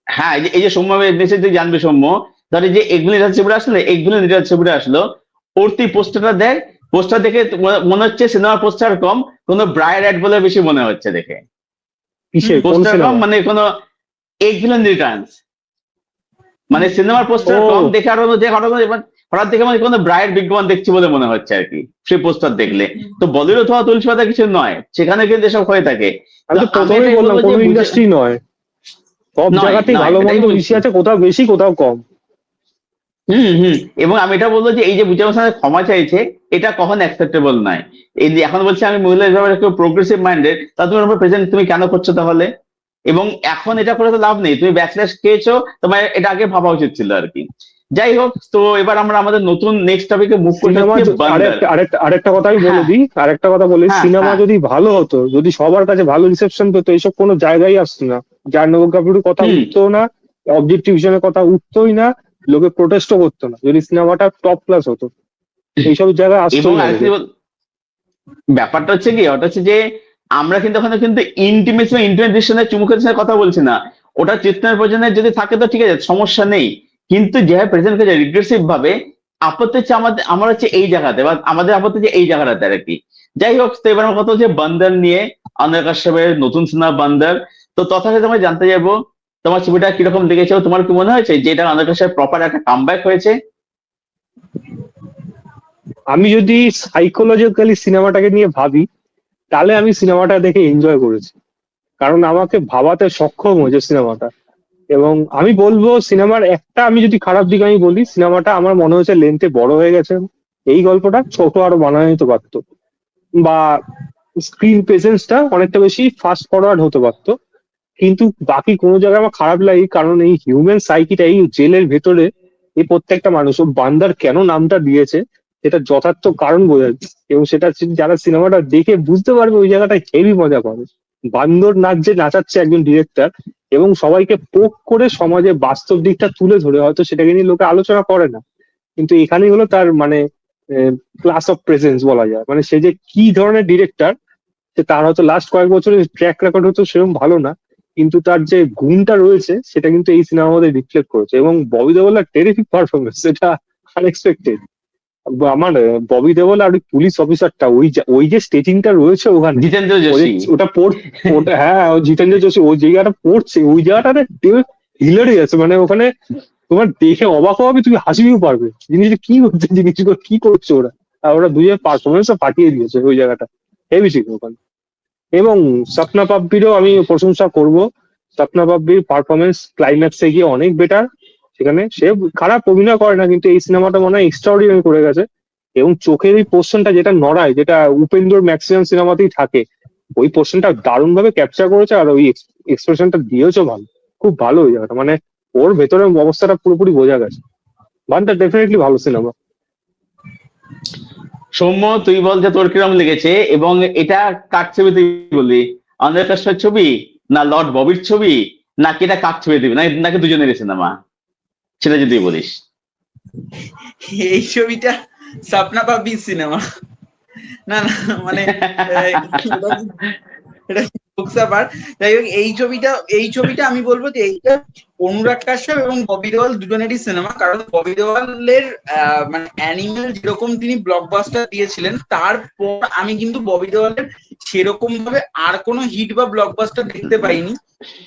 হ্যাঁ, এই যে সৌম্য মেসেজ তুই জানবি সৌম্য, ধর এই যে এগুলো ছবিটা আসলে এগুলো ছবিটা আসলো, ওর তুই পোস্টারটা দেখ, পোস্টার দেখে মনে হচ্ছে সিনেমার পোস্টার কম, কোনো ব্রায়ার অ্যাড বলে বেশি মনে হচ্ছে দেখে। কিসের, কোন পোস্টার কম সিনেমা? মানে কোনো এগুলো রিটার্নস, মানে সিনেমার পোস্টার কম ও, দেখে আরো যে হঠাৎ দেখে মানে কোনো ব্রায়ার বিজ্ঞাপন দেখছি বলে মনে হচ্ছে আর কি সেই পোস্টার দেখলে। তো বলিউড অথবা তুলসী পাতা কিছু নয়, সেখানে কিন্তু এসব হয়ে থাকে। আমি তো তো আমি প্রথমেই এটাই বললাম বলবো যে কোনো বুঝে, ইন্ডাস্ট্রি নয়, সব নয় জায়গাতেই নয় ভালো এটাই মন্দ বলছি। মিশে আছে, কোথাও বেশি কোথাও কম। হুম। এবং আমি এটা বলবো যে এই যে বুঝে আমার ক্ষমা চাইছে, এটা কখনো অ্যাকসেপ্টেবল নয়। এই যে এখন বলছি আমি মহিলা হিসাবে একটু প্রোগ্রেসিভ মাইন্ডেড, তা তুমি আমার প্রেজেন্ট তুমি কেন করছো তাহলে? এবং এখন এটা করে তো লাভ নেই, তুমি ব্যাচলার খেয়েছো, তোমার এটা আগে ভাবা উচিত ছিল আর কি। যাই হোক, তো এবার আমরা আমাদের নতুন নেক্সট টপিকে মুভ করতে সিনেমা, হচ্ছে বান্দার। আরেকটা আরেকটা আরেকটা কথা আমি বলে হ্যাঁ দিই, আরেকটা কথা বলি, হ্যাঁ সিনেমা হ্যাঁ। যদি ভালো হতো, যদি সবার কাছে ভালো রিসেপশন পেতো, এইসব কোনো জায়গায় আসতো না। জাহ্নবী কাপুরের কথা হুম। উঠতো না, অবজেক্টিভিশনের কথা উঠতোই না, লোকে প্রোটেস্টও করতো না, যদি সিনেমাটা টপ ক্লাস হতো। এইসব জায়গায় এবং আসতোই না আরেকটি লোকে। ব্যাপারটা হচ্ছে কি, ওটা হচ্ছে যে আমরা কিন্তু ওখানে কিন্তু ইন্টিমেসি বা ইন্টিমেট দৃশ্যের চুমুকের সাথে কথা বলছি না। ওটা চিত্রের প্রয়োজনে যদি থাকে তো ঠিক আছে, সমস্যা নেই। কিন্তু যেভাবে প্রেজেন্ট করেছে রিগ্রেসিভ ভাবে, আপত্তি হচ্ছে আমাদের, আমার হচ্ছে এই জায়গাতে, বা আমাদের আপত্তি হচ্ছে এই জায়গাটাতে আর কি। যাই হোক, তো এবার আমার কথা হচ্ছে বান্দার নিয়ে, অনিল কাশ্যপের নতুন সিনেমা বান্দার। তো তথাপি তোমায় জানতে যাবো, তোমার ছবিটা কিরকম দেখেছো, তোমার কি মনে হয়েছে যে এটা অনিল কাশ্যপের প্রপার একটা কামব্যাক হয়েছে? আমি যদি সাইকোলজিক্যালি সিনেমাটাকে নিয়ে ভাবি, তাহলে আমি সিনেমাটা দেখে এনজয় করেছি, কারণ আমাকে ভাবাতে সক্ষম হয়েছে সিনেমাটা। এবং আমি বলবো সিনেমার একটা, আমি যদি খারাপ দিক আমি বলি, সিনেমাটা আমার মনে হয়েছে লেন্থে বড় হয়ে গেছে। এই গল্পটা ছোট আরো বানানো যেতে পারতো, বা স্ক্রিন প্রেজেন্সটা অনেকটা বেশি ফাস্ট ফরওয়ার্ড হতে পারতো। কিন্তু বাকি কোনো জায়গায় আমার খারাপ লাগে, কারণ এই হিউম্যান সাইকিটা, এই জেলের ভেতরে এই প্রত্যেকটা মানুষ, ও বান্দার কেন নামটা দিয়েছে সেটা যথার্থ কারণ বোঝা যাচ্ছে, এবং সেটা যারা সিনেমাটা দেখে বুঝতে পারবে ওই জায়গাটা হেভি মজা পাবে। বান্দর নাচ যে নাচাচ্ছে একজন ডিরেক্টর, এবং সবাইকে পোক করে সমাজে বাস্তব দিকটা তুলে ধরে, হয়তো সেটাকে নিয়ে লোকে আলোচনা করে না, কিন্তু এখানেই হলো তার মানে ক্লাস অফ প্রেজেন্স বলা যায়। মানে সে যে কি ধরনের ডিরেক্টর, যে তার হয়তো লাস্ট কয়েক বছরের ট্র্যাক রেকর্ড হতো সেরকম ভালো না, কিন্তু তার যে গুণটা রয়েছে সেটা কিন্তু এই সিনেমার মধ্যে রিফ্লেক্ট করেছে। এবং ববি দেওয়ালের টেরিফিক পারফরমেন্স, সেটা আনএক্সপেক্টেড। আমার ববি দেওয়াল আর ওই পুলিশ অফিসারটা, ওই যে স্টেজিংটা রয়েছে ওখানে, জিতেন্দ্র ওদের যোশী। ওটা ওটা, হ্যাঁ, ও জিতেন্দ্র যোশী ওই জায়গাটা পড়ছে, ওই জায়গাটাতে হিলারি আছে, মানে ওখানে তোমার দেখে অবাক হবে, তুমি হাসিও পারবে জিনিসটা কি হচ্ছে, জিনিসগুলো কি করছে ওরা। আর ওরা দুইয়ের পারফরমেন্স ফাটিয়ে দিয়েছে ওই জায়গাটা, হেভি ছিল ওখানে। এবং স্বপ্না পাব্বিরও আমি প্রশংসা করব। স্বপ্না পাব্বির পারফরমেন্স ক্লাইম্যাক্সে গিয়ে অনেক বেটার। সেখানে সে খারাপ অভিনয় করে না, কিন্তু এই সিনেমাটা মনে হয় এক্সট্রাঅর্ডিনারি করে গেছে। এবং চোখের এই পোর্শনটা যেটা নড়ায়, যেটা উপেন্দ্রর ম্যাক্সিমাম সিনেমাতেই থাকে, ওই পোর্শনটা দারুণ ভাবে ক্যাপচার করেছে, আর ওই এক্সপ্রেশনটা দিয়েছে ভালো, খুব ভালো ওই জায়গাটা, মানে ওর ভেতরে অবস্থাটা পুরোপুরি বোঝা গেছে। বানটা ডেফিনেটলি ভালো সিনেমা। সৌম্য, তুই বল যে তোর কিরম লেগেছে, এবং এটা কার ছবি তুই বললি? অনিল কাশ্যপের ছবি, না লর্ড ববির ছবি, নাকি এটা কার ছবি দিবি, নাকি দুজনেরই সিনেমা, সেটা যদি বলিস। এই ছবিটা স্বপ্না পাব্বির সিনেমা। না না, মানে এটা jokes apart। যাই হোক, এই ছবিটা আমি বলবো যে এইটা অনুরাগ কাশ্যপ এবং ববি দেওয়াল দুজনেরই সিনেমা। কারণ ববি দেওয়ালের মানে অ্যানিমেল যেরকম তিনি ব্লকবাস্টার দিয়েছিলেন, তারপর আমি কিন্তু ববি দেওয়ালের সেরকম ভাবে আর কোনো হিট বা ব্লকবাস্টার দেখতে পাইনি।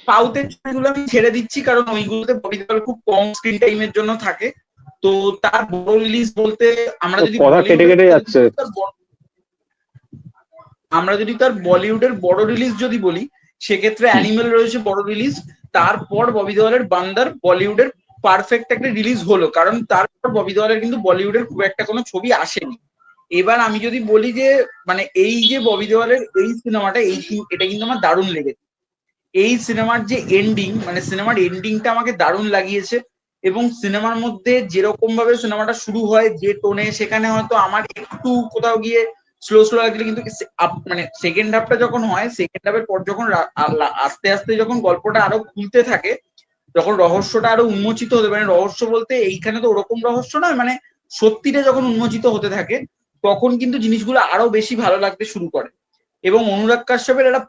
সাউথের ছবিগুলো আমি ছেড়ে দিচ্ছি, কারণ ওইগুলোতে ববি দেওয়াল খুব কম স্ক্রিন টাইমের জন্য থাকে। তো তার বড় রিলিজ বলতে আমরা যদি কথা কেটে বলিউডের কেটে যাচ্ছে। আমরা যদি তার বলিউডের বড় রিলিজ যদি বলি, সেক্ষেত্রে অ্যানিমেল রয়েছে বড় রিলিজ। তারপর ববি দেওয়ালের বান্দার বলিউডের পারফেক্ট একটা রিলিজ হলো, কারণ তারপর ববি দেওয়ালের কিন্তু বলিউডের খুব একটা কোনো ছবি আসেনি। এবার আমি যদি বলি যে মানে এই যে ববি দেওয়ালের এই সিনেমাটা, এটা কিন্তু আমার দারুণ লেগেছে। এই সিনেমার যে এন্ডিং, মানে সিনেমার এন্ডিংটা আমাকে দারুণ লাগিয়েছে। এবং সিনেমার মধ্যে যেরকম ভাবে সিনেমাটা শুরু হয়, যে টোনে, সেখানে হয়তো আমার একটু কোথাও গিয়ে স্লো স্লো লাগলে, কিন্তু মানে সেকেন্ড হাফটা যখন হয়, সেকেন্ড হাফের পর যখন আস্তে আস্তে যখন গল্পটা আরো খুলতে থাকে, যখন রহস্যটা আরো উন্মোচিত হতে মানে রহস্য বলতে এইখানে তো ওরকম রহস্য নয়, মানে সত্যিটা যখন উন্মোচিত হতে থাকে তখন কিন্তু জিনিসগুলো আরো বেশি ভালো লাগতে শুরু করে। এবং অনুরাগ কাশ্যপের একটা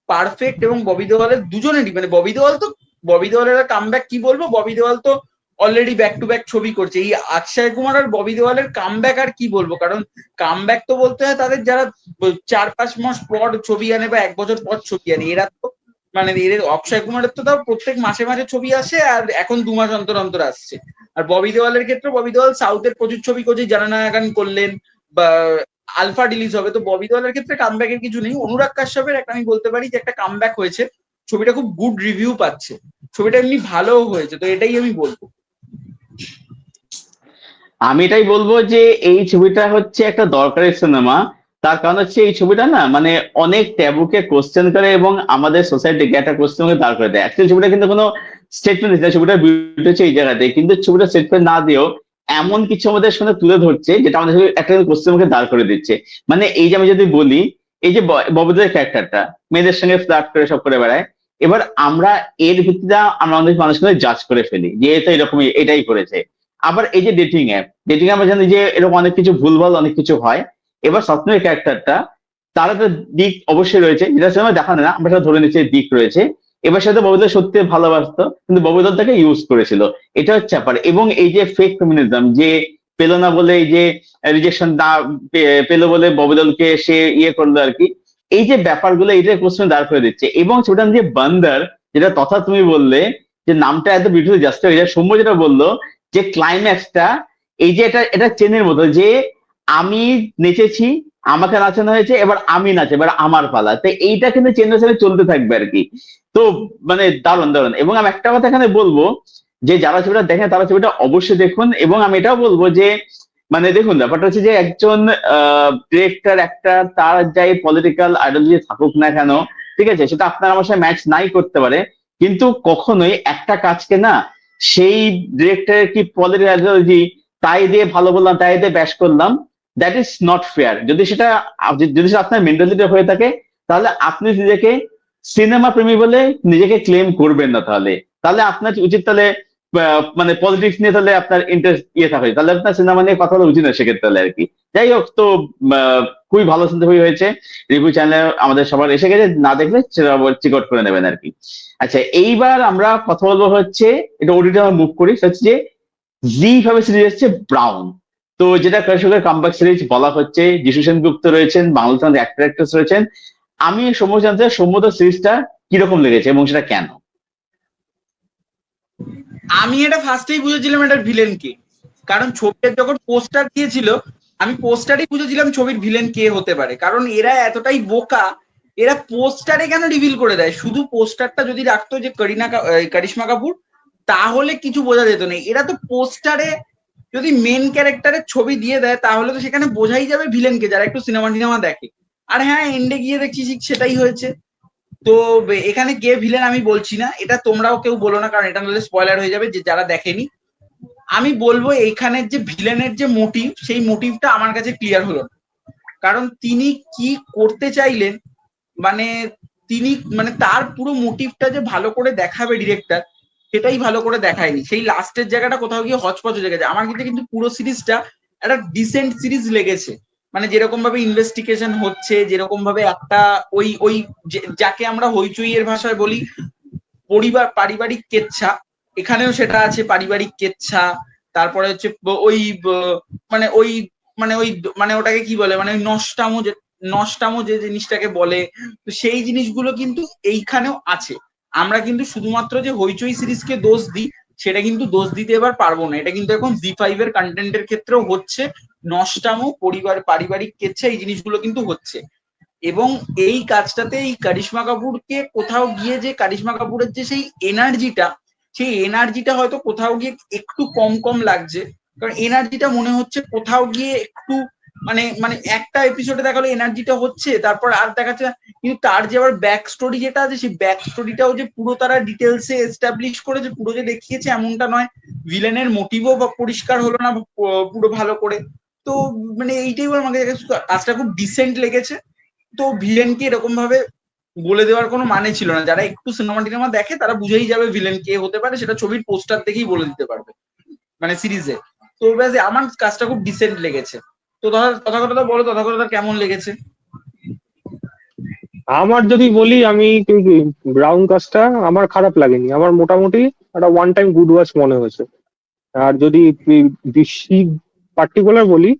পারফেক্ট এবং ববি দেওয়ালের দুজনেরই, মানে ববি দেওয়ালের কামব্যাক কি বলবো, ববি দেওয়াল তো অলরেডি ব্যাক টু ব্যাক ছবি করছে। এই অক্ষয় কুমার আর ববি দেওয়ালের কামব্যাক আর কি বলবো, কারণ কামব্যাক তো বলতে হয় তাদের যারা 4-5 মাস পর ছবি আনে বা 1 বছর পর ছবি আনে। এরা তো মানে এদের অক্ষয় কুমারের তো তাও প্রত্যেক মাসে মাসে ছবি আসে, আর এখন 2 মাস অন্তর অন্তর আসছে। আর ববি দেওয়ালের ক্ষেত্রে ববি দেওয়াল সাউথের প্রচুর ছবি করছে, জানানায়াগান করলেন বা আলফা রিলিজ হবে, তো ববি দেওয়ালের ক্ষেত্রে কামব্যাকের কিছু নেই। অনুরাগ কাশ্যপের একটা আমি বলতে পারি যে একটা কামব্যাক হয়েছে, ছবিটা খুব গুড রিভিউ পাচ্ছে, ছবিটা এমনি ভালোও হয়েছে, তো এটাই আমি বলবো। আমি এটাই বলবো যে এই ছবিটা হচ্ছে একটা দরকারি সিনেমা। তার কারণ হচ্ছে এই ছবিটা না মানে অনেক ট্যাবুকে কোশ্চেন করে এবং আমাদের সোসাইটিকে একটা কোশ্চেনকে দাঁড় করে দেয়। অ্যাকচুয়ালি ছবিটা কিন্তু কোনো স্টেটমেন্ট দিচ্ছে না, ছবিটা বিউটি হচ্ছে এই জায়গাতে, কিন্তু ছবিটা স্টেটমেন্ট না দিয়েও এমন কিছু আমাদের সামনে তুলে ধরছে যেটা আমাদের একটা কোশ্চেনকে দাঁড় করে দিচ্ছে। মানে এই যে আমি যদি বলি, এই যে ববিদের ক্যারেক্টারটা মেয়েদের সঙ্গে ফ্লার্ট করে সব করে বেড়ায়, এবার আমরা এর ভিত্তিতে আমরা অনেক মানুষকে জাজ করে ফেলি যে এটা এরকমই এটাই করেছে। আবার এই যে ডেটিং আমরা জানি যে এরকম অনেক কিছু ভুলভাল অনেক কিছু হয়। এবার স্বপ্নের ক্যারেক্টারটা তার একটা দিক অবশ্যই রয়েছে যেটা সিনেমা দেখানো না, আমরা সেটা ধরে নিচ্ছি দিক রয়েছে। এবার সাথে ববিদা সত্যি ভালোবাসতো কিন্তু ববিদা তাকে ইউজ করেছিল, এটা হচ্ছে ব্যাপার। এবং এই যে ফেক ফেমিনিজম যে পেলো না বলে, এই যে রিজেকশন না পেলো বলে ববিদলকে সে ইয়ে করলো আর কি, এই যে ব্যাপারগুলো এইটা কোশ্চেন দাঁড় করে দিচ্ছে। এবং সেটা যে বান্দার, যেটা তথা তুমি বললে যে নামটা এত বিউটিফুল জাস্ট হয়ে যায়, সৌম্য যেটা বললো যে ক্লাইম্যাক্সটা এই যে এটা এটা চেনের মতো যে আমি নেচেছি, আমাকে নাচানো হয়েছে, এবার আমি নাচে, এবার আমার পালা, তো এইটা কিন্তু চেনে চলতে থাকবে আর কি। তো মানে দারুণ দারুণ। এবং আমি একটা কথা এখানে বলবো যে যারা ছবিটা দেখেন তারা ছবিটা অবশ্যই দেখুন। এবং আমি এটাও বলবো যে মানে দেখুন ব্যাপারটা হচ্ছে যে একজন ডিরেক্টর একটা তার যাই পলিটিক্যাল আইডিওলজি থাকুক না কেন, ঠিক আছে, সেটা আপনার আমার সাথে ম্যাচ নাই করতে পারে, কিন্তু কখনোই একটা কাজকে না সেই ডিরেক্টরের কি পলিটিক্যাল আইডিওলজি তাই দিয়ে ভালো বললাম তাই দিয়ে ব্যাশ করলাম, দ্যাট ইজ নট ফেয়ার। যদি সেটা আপনার মেন্টালিটি হয়ে থাকে তাহলে আপনি নিজেকে সিনেমা প্রেমী বলে নিজেকে ক্লেম করবেন না। তাহলে তাহলে আপনার উচিত তাহলে মানে পলিটিক্স নিয়ে তাহলে আপনার ইন্টারেস্ট ইয়ে থাকে, তাহলে আপনার সিনেমা নিয়ে কথা বলা উচিত না সেক্ষেত্রে আর কি। যাই হোক, তো খুবই ভালো শুনতে হয়েছে। রিভিউ চ্যানেলে আমাদের সবার এসে গেছে, না দেখলে সেটা চেক আউট করে নেবেন আর কি। আচ্ছা, এইবার আমরা কথা বলবো হচ্ছে, এটা ওটিটি আমরা মুভ করি, হচ্ছে যে জি ভাবে সিরিজ এসছে ব্রাউন। তো যেটা কৌশলের কামব্যাক সিরিজ বলা হচ্ছে, যিশু সেনগুপ্ত রয়েছেন, বাংলাদেশ অনেক অ্যাক্টর অ্যাক্ট্রেস রয়েছেন। আমি সৌম্য জানতে চাই সৌম্য সিরিজটা কিরকম লেগেছে এবং সেটা কেন? আমি এটা ফার্স্টেই বুঝেছিলাম এটার ভিলেন কে, কারণ ছবিটার যখন পোস্টার দিয়েছিল আমি পোস্টারেই বুঝেছিলাম ছবির ভিলেন কে হতে পারে। কারণ এরা এতটাই বোকা, এরা পোস্টারে কেন রিভিল করে দেয়, শুধু পোস্টারটা যদি রাখতো যে করিশ্মা কাপুর, তাহলে কিছু বোঝা যেত না। এরা তো পোস্টারে যদি মেন ক্যারেক্টারের ছবি দিয়ে দেয় তাহলে তো সেখানে বোঝাই যাবে ভিলেনকে, যারা একটু সিনেমা টিনেমা দেখে। আর হ্যাঁ, এন্ডে গিয়ে দেখছি ঠিক সেটাই হয়েছে। তো এখানে কে ভিলেন আমি বলছি না, এটা তোমরাও কেউ বলো না, কারণ এটা নাহলে স্পয়লার হয়ে যাবে যে যারা দেখেনি। আমি বলবো এইখানের যে ভিলেনের যে মোটিভ, সেই মোটিভটা আমার কাছে ক্লিয়ার হলো না। কারণ তিনি কি করতে চাইলেন, মানে তিনি মানে তার পুরো মোটিভটা যে ভালো করে দেখাবে ডিরেক্টর, সেটাই ভালো করে দেখায়নি। সেই লাস্টের জায়গাটা কোথাও গিয়ে হচপচ হয়ে গেছে। আমার কিন্তু পুরো সিরিজটা একটা ডিসেন্ট সিরিজ লেগেছে। মানে যেরকম ভাবে ইনভেস্টিগেশন হচ্ছে, যেরকম ভাবে একটা ওই ওই যাকে আমরা হইচই এর ভাষায় বলি পারিবারিক কেচ্ছা, এখানেও সেটা আছে, পারিবারিক কেচ্ছা। তারপরে হচ্ছে ওই মানে ওই মানে ওই মানে ওটাকে কি বলে, মানে ওই নষ্টামো যে জিনিসটাকে বলে, তো সেই জিনিসগুলো কিন্তু এইখানেও আছে। আমরা কিন্তু শুধুমাত্র যে হইচই সিরিজকে দোষ দিই সেটা কিন্তু দোষ দিতে এবার পারবো না। এটা কিন্তু এখন জি5 এর কন্টেন্টের ক্ষেত্রেও হচ্ছে, নষ্টামো পারিবারিক কেচ্ছা এই জিনিসগুলো কিন্তু হচ্ছে। এবং এই কাজটাতে এই করিশ্মা কাপুরকে কোথাও গিয়ে যে করিশ্মা কাপুরের যে সেই এনার্জিটা হয়তো কোথাও গিয়ে একটু কম কম লাগছে। কারণ এনার্জিটা মনে হচ্ছে কোথাও গিয়ে একটু মানে মানে একটা এপিসোডে দেখালো এনার্জিটা হচ্ছে, তারপর আর দেখাচ্ছে না। কিন্তু তার যে আবার ব্যাক স্টোরি যেটা আছে, সেই ব্যাক স্টোরিটাও যে পুরো তারা ডিটেলসে এস্টাবলিশ করেছে, পুরো যে দেখিয়েছে এমনটা নয়। ভিলেনের মোটিভও পরিষ্কার হলো না পুরো ভালো করে। তো মানে এইটাই আমাকে কাজটা খুব ডিসেন্ট লেগেছে। তো ভিলেনকে এরকম ভাবে বলে দেওয়ার কোনো মানে ছিল না। যারা একটু সিনেমা টিনেমা দেখে তারা বুঝেই যাবে ভিলেন কে হতে পারে, সেটা ছবির পোস্টার দেখেই বলে দিতে পারবে, মানে সিরিজে। তো ব্যাস আমার কাজটা খুব ডিসেন্ট লেগেছে। তো তথাগতটা বলো, তথাগতটা কেমন লেগেছে? আমার যদি বলি, আমি ব্রাউন কাজটা আমার খারাপ লাগেনি, আমার মোটামুটি একটা ওয়ান টাইম গুড ওয়াচ মনে হয়েছে। আর যদি বেশি পার্টিকুলার বলি,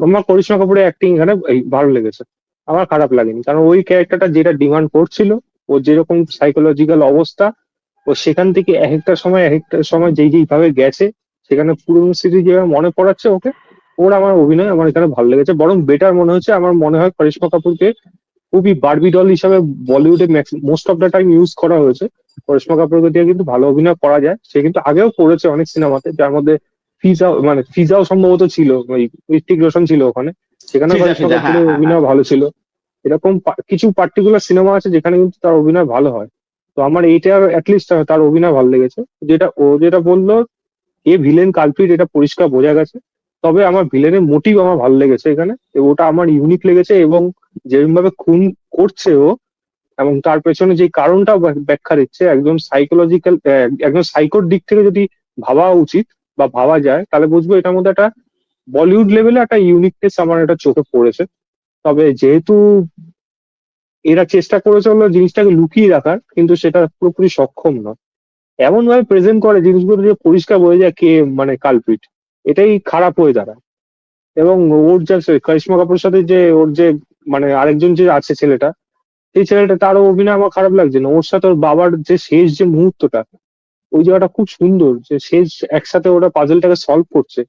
আমার করিশ্মা কাপুরের অ্যাক্টিং এখানে ভালো লেগেছে, আমার খারাপ লাগেনি। কারণ ওই ক্যারেক্টারটা যেটা ডিমান্ড করছিল, ও যেরকম সাইকোলজিক্যাল অবস্থা, ও সেখান থেকে এক একটা সময় যেই যেই ভাবে গেছে, সেখানে পুরনো স্মৃতি যেভাবে মনে পড়াচ্ছে ওকে, ওর আমার অভিনয় আমার এখানে ভালো লেগেছে। বরং বেটার মনে হচ্ছে, আমার মনে হয় করিশ্মা কাপুরকে খুবই বারবি ডল হিসাবে বলিউডে most of the time use করা হয়েছে। করিশ্মা কাপুরকে দিয়ে কিন্তু ভালো অভিনয় করা যায়, সে কিন্তু আগেও করেছে অনেক সিনেমাতে, যার মধ্যে ফিজাও সম্ভবত ছিল, ওই ঋত্বিক রোশন ছিল ওখানে, সেখানে ফিজা করিশ্মা ফিজা, হ্যাঁ কাপুরের হ্যাঁ হ্যাঁ। অভিনয় ভালো ছিল। এরকম কিছু পার্টিকুলার সিনেমা আছে যেখানে কিন্তু তার অভিনয় ভালো হয়। তো আমার এইটার অ্যাটলিস্ট তার অভিনয় ভালো লেগেছে। যেটা বললো এ ভিলেন কালপ্রিট, এটা পরিষ্কার বোঝা গেছে। তবে আমার ভিলেনের মোটিভ আমার ভালো লেগেছে এখানে, ওটা আমার ইউনিক লেগেছে। এবং যেরকম ভাবে খুন করছে ও, এবং তার পেছনে যে কারণটা ব্যাখ্যা দিচ্ছে, একদম সাইকোলজিক্যাল, একদম সাইকোর দিক থেকে যদি ভাবা উচিত বা ভাবা যায়, তাহলে বুঝবো এটার মধ্যে একটা বলিউড লেভেলে একটা ইউনিকনেস আমার এটা চোখে পড়েছে। তবে যেহেতু এরা চেষ্টা করেছে হলো জিনিসটাকে লুকিয়ে রাখার, কিন্তু সেটা পুরোপুরি সক্ষম নয়। এমন ভাবে প্রেজেন্ট করে জিনিসগুলো যে পরিষ্কার বোঝা যায় কে মানে কালপ্রিট, এটাই খারাপ হয়ে দাঁড়ায়। এবং ওর যা করিশ্মা কাপুরের সাথে যে ওর যে মানে আরেকজন যে আছে ছেলেটা, সেই ছেলেটা, তারও অভিনয় আমার খারাপ লাগছে না। ওর সাথে ওর বাবার যে শেষ যে মুহূর্তটা, ওই জায়গাটা খুব সুন্দর, যে শেষ একসাথে ওরা পাজলটাকে সলভ করছে,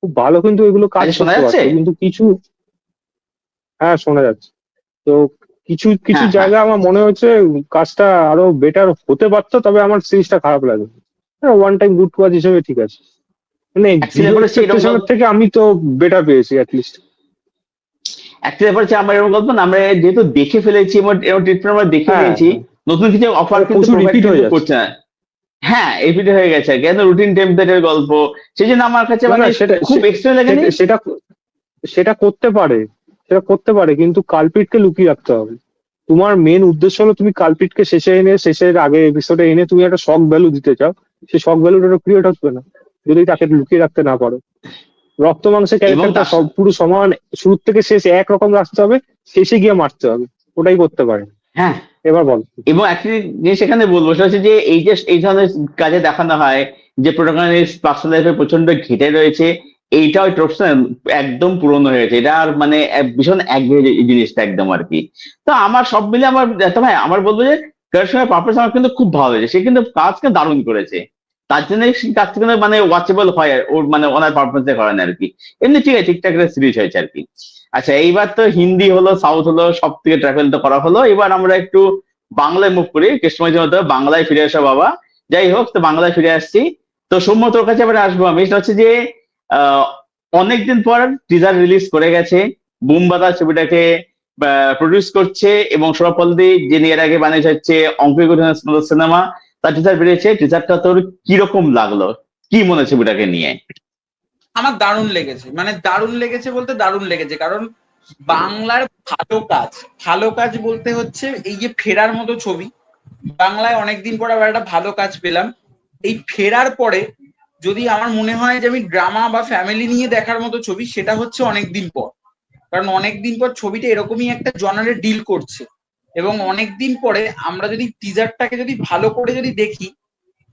খুব ভালো। কিন্তু এগুলো কাজ আচ্ছা, শোনা করতে যাচ্ছে? পারতো, কিন্তু কিছু, হ্যাঁ শোনা যাচ্ছে। তো কিছু কিছু হ্যাঁ হ্যাঁ। জায়গা আমার মনে হচ্ছে কাজটা আরো বেটার হতে পারতো, তবে আমার সিরিজটা খারাপ লাগে। হ্যাঁ, ওয়ান টাইম গুড ওয়াচ হিসেবে ঠিক আছে, মানে অ্যাকচুয়ালি জিরো ব্যাপার হচ্ছে এরকম গল্প, এক্সপেকটেশনের থেকে আমি তো বেটার পেয়েছি অ্যাটলিস্ট। অ্যাকচুয়ালি ব্যাপার হচ্ছে আমার এরকম গল্প না, আমরা যেহেতু দেখে ফেলেছি এবং এরকম ট্রিটমেন্ট আমরা দেখে হ্যাঁ নিয়েছি, হ্যাঁ, নতুন কিছু অফার এটা কিন্তু প্রচুর প্রোভাইড রিপিট কিন্তু হয়ে যাচ্ছে। করছে না। হ্যাঁ, এপিডে হয়ে গেছে কেন, রুটিন টেমপ্লেটের গল্প। সেই জন্য আমার কাছে না মানে না, সেটা খুব এক্সট্রা লাগেনি। সেটা সেটা সেটা করতে পারে, সেটা করতে পারে, কিন্তু কালপিটকে লুকিয়ে রাখতে হবে। তোমার মেন উদ্দেশ্য হলো তুমি কালপিটকে শেষের আগে এপিসোডে এনে তুমি একটা শক ভ্যালু দিতে চাও, সেই শক ভ্যালুটা ক্রিয়েট হচ্ছে না যদি তাকে লুকিয়ে রাখতে না পারো। রক্ত মাংসের এবং ক্যারেক্টারটা তার সব পুরো সমান, শুরু থেকে শেষ একরকম রাখতে হবে, শেষে গিয়ে মারতে হবে, ওটাই করতে পারে। হ্যাঁ, এবার বল। এবং একটি জিনিস এখানে বলবো সেটা হচ্ছে যে এই যে এই ধরনের কাজে দেখানো হয় যে প্রোটাগনিস্ট পার্সোনাল লাইফে প্রচন্ড ঘেটে রয়েছে, এইটা ওই ট্রোপস একদম পুরনো হয়েছে। এটা আর মানে ভীষণ একঘেয়ে এই জিনিসটা একদম আর কি। তো আমার সব মিলে আমার, তবে হ্যাঁ, আমার বলবো যে কারিশমার পারফরমেন্স আমার কিন্তু খুব ভালো লেগেছে। সে কিন্তু কাজকে দারুণ করেছে, তার জন্য কাজটা কিন্তু মানে ওয়াচেবল হয় আর ওর মানে ওনার পারফরমেন্সের কারণে আর কি। এমনি ঠিক আছে, ঠিকঠাক সিরিজ হয়েছে আর কি। আচ্ছা, এইবার তো হিন্দি হলো, সাউথ হলো, সব থেকে ট্রাভেল তো করা হলো, এবার আমরা একটু বাংলায় মুভ করি। কৃষ্ণময় মতো বাংলায় ফিরে আসা বাবা। যাই হোক, তো বাংলায় ফিরে আসছি। তো সৌম্য, তোর কাছে এবার আসবো আমি, সেটা হচ্ছে যে আহ অনেকদিন পর টিজার রিলিজ করে গেছে, বুমবাদা ছবিটাকে প্রডিউস করছে, এবং সৌরভ পল্লী যিনি এর আগে বানিয়েছে হচ্ছে অঙ্কুর সিনেমা, তার টিজার বেরিয়েছে। টিজারটা তোর কিরকম লাগলো, কি মনে হচ্ছে ছবিটাকে নিয়ে? আমার দারুণ লেগেছে, মানে দারুণ লেগেছে বলতে দারুণ লেগেছে, কারণ বাংলার ভালো কাজ, ভালো কাজ বলতে হচ্ছে এই যে ফেরার মতো ছবি। বাংলায় অনেকদিন পর আবার একটা ভালো কাজ পেলাম। এই ফেরার পরে যদি আমার মনে হয় যে আমি ড্রামা বা ফ্যামিলি নিয়ে দেখার মতো ছবি, সেটা হচ্ছে অনেকদিন পর। কারণ অনেকদিন পর ছবিটা এরকমই একটা জনারে ডিল করছে, এবং অনেকদিন পরে আমরা যদি টিজারটাকে যদি ভালো করে যদি দেখি,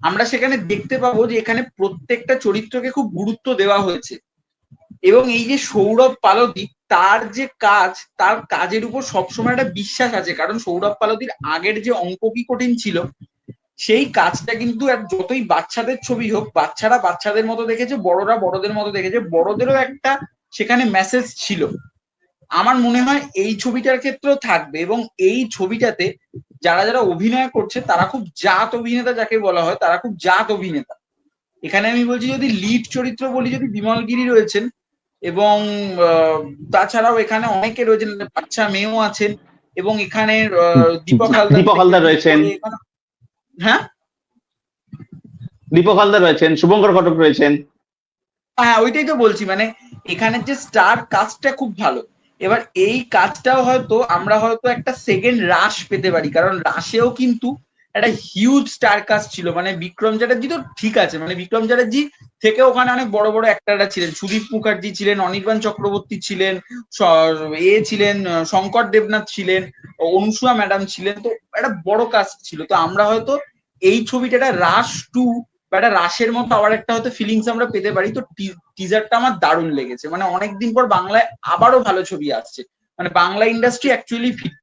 আমরা সেখানে দেখতে পাবো যে এখানে প্রত্যেকটা চরিত্রকে খুব গুরুত্ব দেওয়া হয়েছে। এবং এই যে সৌরভ পালতি, তার যে কাজ, তার কাজের উপর সবসময় একটা বিশ্বাস আছে, কারণ সৌরভ পালতির আগের যে অঙ্ক কি কঠিন ছিল, সেই কাজটা কিন্তু যতই বাচ্চাদের ছবি হোক, বাচ্চারা বাচ্চাদের মতো দেখেছে, বড়রা বড়দের মতো দেখেছে, বড়দেরও একটা সেখানে মেসেজ ছিল। আমার মনে হয় এই ছবিটার ক্ষেত্রেও থাকবে। এবং এই ছবিটাতে যারা যারা অভিনয় করছে তারা খুব জাত অভিনেতা, যাকে বলা হয় তারা খুব জাত অভিনেতা। এখানে আমি বলছি, যদি লিড চরিত্র বলি, যদি বিমল গিরি রয়েছেন, এবং তাছাড়াও এখানে অনেকে রয়েছেন, বাচ্চা মেয়েও আছেন, এবং এখানে দীপক হালদার দীপক থেকে হালদার শুরু রয়েছেন, করে হ্যাঁ দীপক হালদার রয়েছেন, শুভঙ্কর ঘটক রয়েছেন। হ্যাঁ, ওইটাই তো বলছি, মানে এখানে যে স্টার কাস্টটা খুব ভালো। এবার এই কাজটাও হয়তো আমরা হয়তো একটা সেকেন্ড রাশ পেতে পারি, কারণ রাশেও কিন্তু একটা হিউজ স্টার কাস্ট ছিল। মানে বিক্রম চ্যাটার্জি তো ঠিক আছে, মানে বিক্রম চ্যাটার্জি থেকে ওখানে অনেক বড় বড় অ্যাক্টাররা ছিলেন, সুদীপ মুখার্জি ছিলেন, অনির্বাণ চক্রবর্তী ছিলেন, ছিলেন শঙ্কর দেবনাথ ছিলেন, অনুসুয়া ম্যাডাম ছিলেন, তো একটা বড় কাস্ট ছিল। তো আমরা হয়তো এই ছবিটা একটা রাশ টু বা একটা রাশের মতো আবার একটা হয়তো ফিলিংস আমরা পেতে পারি। তো টিজারটা আমার দারুণ লেগেছে, মানে অনেকদিন পর বাংলায় আবারও ভালো ছবি আসছে, মানে বাংলা ইন্ডাস্ট্রি অ্যাকচুয়ালি ফিট।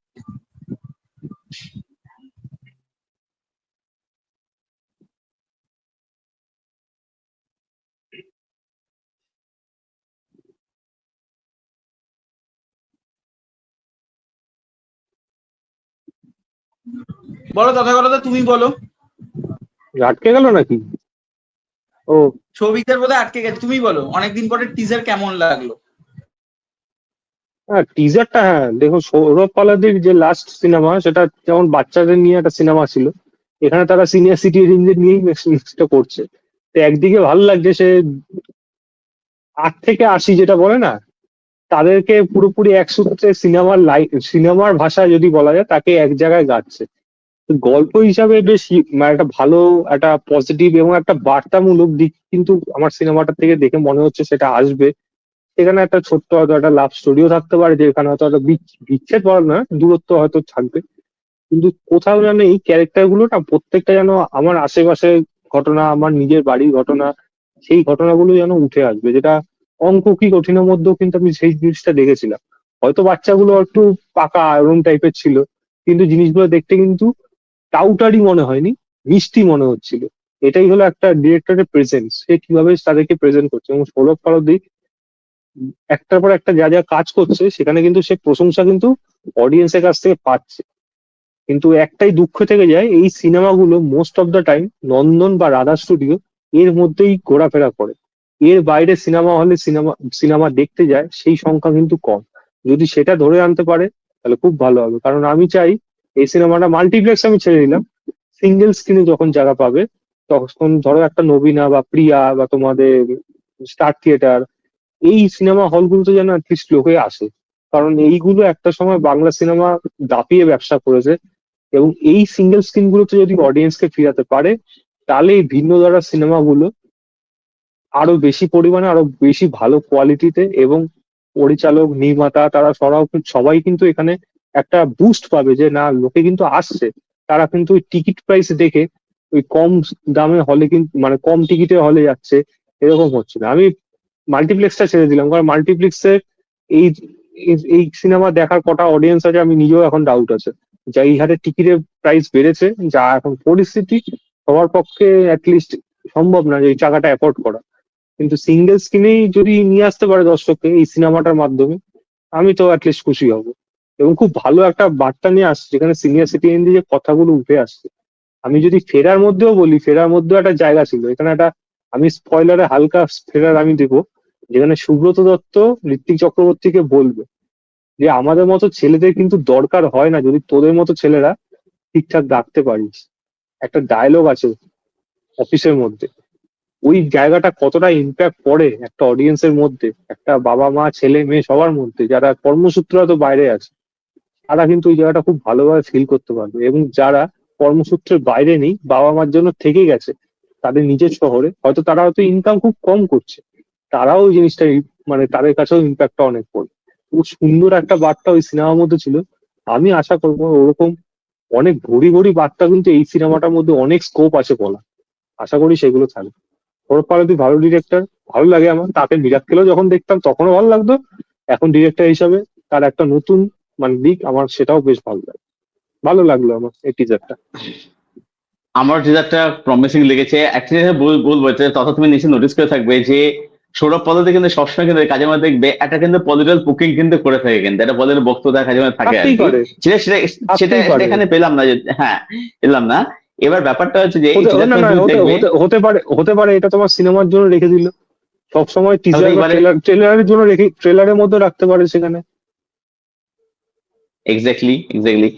বলো তথাগতদা, তুমি বলো। আটকে গেল নাকি? ও, ছবিটার বোধহয় আটকে গেছে, তুমি বলো অনেকদিন পরে টিজার কেমন লাগলো। হ্যাঁ টিজারটা, হ্যাঁ দেখো সৌরভ পালাদির যে লাস্ট সিনেমা সেটা যেমন বাচ্চাদের নিয়ে একটা সিনেমা ছিল, এখানে তারা সিনিয়র সিটিজেনদের নিয়েই মিক্সটা করছে। তো একদিকে ভালো লাগছে, সে 8 থেকে 80 যেটা বলে না, তাদেরকে পুরোপুরি এক সূত্রে সিনেমার ভাষায় যদি বলা যায় তাকে এক জায়গায় গাচ্ছে। তো গল্প হিসাবে বেশ মানে একটা ভালো, একটা পজিটিভ এবং একটা বার্তামূলক দিক কিন্তু আমার সিনেমাটা থেকে দেখে মনে হচ্ছে সেটা আসবে। সেখানে একটা ছোট্ট হয়তো একটা লাভ স্টোরিও থাকতে পারে, যেখানে হয়তো একটা বিচ্ছেদ বলা না, দূরত্ব হয়তো থাকবে, কিন্তু কোথাও যেন এই ক্যারেক্টার গুলো না প্রত্যেকটা যেন আমার আশেপাশে ঘটনা, আমার নিজের বাড়ির ঘটনা, সেই ঘটনাগুলো যেন উঠে আসবে, যেটা অঙ্ক কি কঠিনের মধ্যেও কিন্তু আমি সেই জিনিসটা দেখেছিলাম। হয়তো বাচ্চাগুলো একটু পাকা এরকম টাইপের ছিল, কিন্তু জিনিসগুলো দেখতে কিন্তু টাউটারি মনে হয়নি, মিষ্টি মনে হচ্ছিল। এটাই হলো একটা ডিরেক্টরের প্রেজেন্স, সে কিভাবে তাদেরকে প্রেজেন্ট করছে। এবং সৌরভ পারদি একটার পর একটা যা যা কাজ করছে সেখানে কিন্তু সে প্রশংসা কিন্তু অডিয়েন্সের কাছ থেকে পাচ্ছে। কিন্তু একটাই দুঃখ থেকে যায়, এই সিনেমাগুলো মোস্ট অফ দ্য টাইম নন্দন বা রাধা স্টুডিও এর মধ্যেই ঘোরাফেরা করে। এর বাইরে সিনেমা হলে সিনেমা সিনেমা দেখতে যায় সেই সংখ্যা কিন্তু কম। যদি সেটা ধরে আনতে পারে তাহলে খুব ভালো হবে, কারণ আমি চাই এই সিনেমাটা মাল্টিপ্লেক্স আমি ছেড়ে দিলাম, সিঙ্গেল স্ক্রিনে যখন জায়গা পাবে তখন ধরো একটা নবীনা বা প্রিয়া বা তোমাদের স্টার থিয়েটার, এই সিনেমা হলগুলোতে যেন অ্যাটলিস্ট লোকে আসে। কারণ এইগুলো একটা সময় বাংলা সিনেমা দাপিয়ে ব্যবসা করেছে, এবং এই সিঙ্গেল স্ক্রিন গুলোতে যদি অডিয়েন্সকে ফিরাতে পারে তাহলে এই ভিন্ন ধারার সিনেমাগুলো আরো বেশি পরিমাণে, আরো বেশি ভালো কোয়ালিটিতে, এবং পরিচালক নির্মাতা তারা সবাই কিন্তু এখানে একটা বুস্ট পাবে, যে না লোকে কিন্তু আসছে। তারা কিন্তু ওই টিকিট প্রাইস দেখে ওই কম দামে হলে কিন্তু, মানে কম টিকিটে হলে যাচ্ছে, এরকম হচ্ছে না। আমি মাল্টিপ্লেক্সটা ছেড়ে দিলাম, কারণ মাল্টিপ্লেক্সে এই এই সিনেমা দেখার কটা অডিয়েন্স আছে আমি নিজেও এখন ডাউট আছে। যা এই হারে টিকিটের প্রাইস বেড়েছে, যা এখন পরিস্থিতি, সবার পক্ষে অ্যাটলিস্ট সম্ভব না যে এই টাকাটা অ্যাফোর্ড করা। কিন্তু সিঙ্গেল স্ক্রিনেই যদি নিয়ে আসতে পারে দর্শককে এই সিনেমাটার মাধ্যমে, আমি তো অ্যাটলিস্ট খুশি হব। এবং খুব ভালো একটা বার্তা নিয়ে আসছে, যেখানে সিনিয়র সিটিজেন যে কথাগুলো উঠে আসছে। আমি যদি ফেরার মধ্যেও বলি, ফেরার মধ্যেও একটা জায়গা ছিল এখানে, একটা আমি স্পয়লারে হালকা ফেরার আমি দেবো, যেখানে সুব্রত দত্ত ঋত্বিক চক্রবর্তীকে বলবে যে আমাদের মতো ছেলেদের কিন্তু দরকার হয় না যদি তোদের মতো ছেলেরা ঠিকঠাক রাখতে পারিস। একটা ডায়লগ আছে অফিসের মধ্যে, ওই জায়গাটা কতটা ইম্প্যাক্ট পড়ে একটা অডিয়েন্সের মধ্যে, একটা বাবা মা ছেলে মেয়ে সবার মধ্যে, যারা কর্মসূত্রে তো বাইরে আছে তারা কিন্তু ওই জায়গাটা খুব ভালোভাবে ফিল করতে পারবে। এবং যারা কর্মসূত্রের বাইরে নেই, বাবা মার জন্য থেকে গেছে তাদের নিজের শহরে, হয়তো তারা হয়তো ইনকাম খুব কম করছে, তারাও ওই জিনিসটা মানে তাদের কাছেও ইম্প্যাক্টটা অনেক পড়ে। খুব সুন্দর একটা বার্তা ওই সিনেমার মধ্যে ছিল। আমি আশা করবো ওরকম অনেক ভরি ভরি বার্তা কিন্তু এই সিনেমাটার মধ্যে অনেক স্কোপ আছে বলা, আশা করি সেগুলো থাকবে। সৌরভ পারদি ভালো ডিরেক্টর, ভালো লাগে আমার। তাকে মিরাক্কেলও যখন দেখতাম তখনও ভালো লাগতো, এখন ডিরেক্টর হিসাবে তার একটা নতুন মানে দিক আমার সেটাও বেশ ভালো লাগে। ভালো লাগলো আমার এই টিজারটা। আমার রেজাল্টটা প্রমিসিং লেগেছে অ্যাকচুয়ালি। বলবো যে তথা তুমি নিশ্চয়ই নোটিস করে থাকবে যে সৌরভ পদ্ধতি কিন্তু সবসময় কিন্তু কাজের মধ্যে দেখবে একটা কিন্তু পলিটিক্যাল কুকিং কিন্তু করে থাকে, কিন্তু একটা পলিটিক্যাল বক্তব্য কাজের মধ্যে থাকে আর থাকতেই কি। পারে, সেটা সেটা সেটা থাকতেই সেটা পারে। এখানে পেলাম না হ্যাঁ, পেলাম না। এবার ব্যাপারটা হচ্ছে যে এই না টিজারটা না, তুমি হতে দেখবে হতে হতে পারে, হতে পারে এটা তোমার সিনেমার জন্য রেখে দিল, সবসময় টিজার হতেই বা পারে। ট্রেলারের জন্য রেখে ট্রেলারের মধ্যে রাখতে পারে সেখানে। Exactly exactly.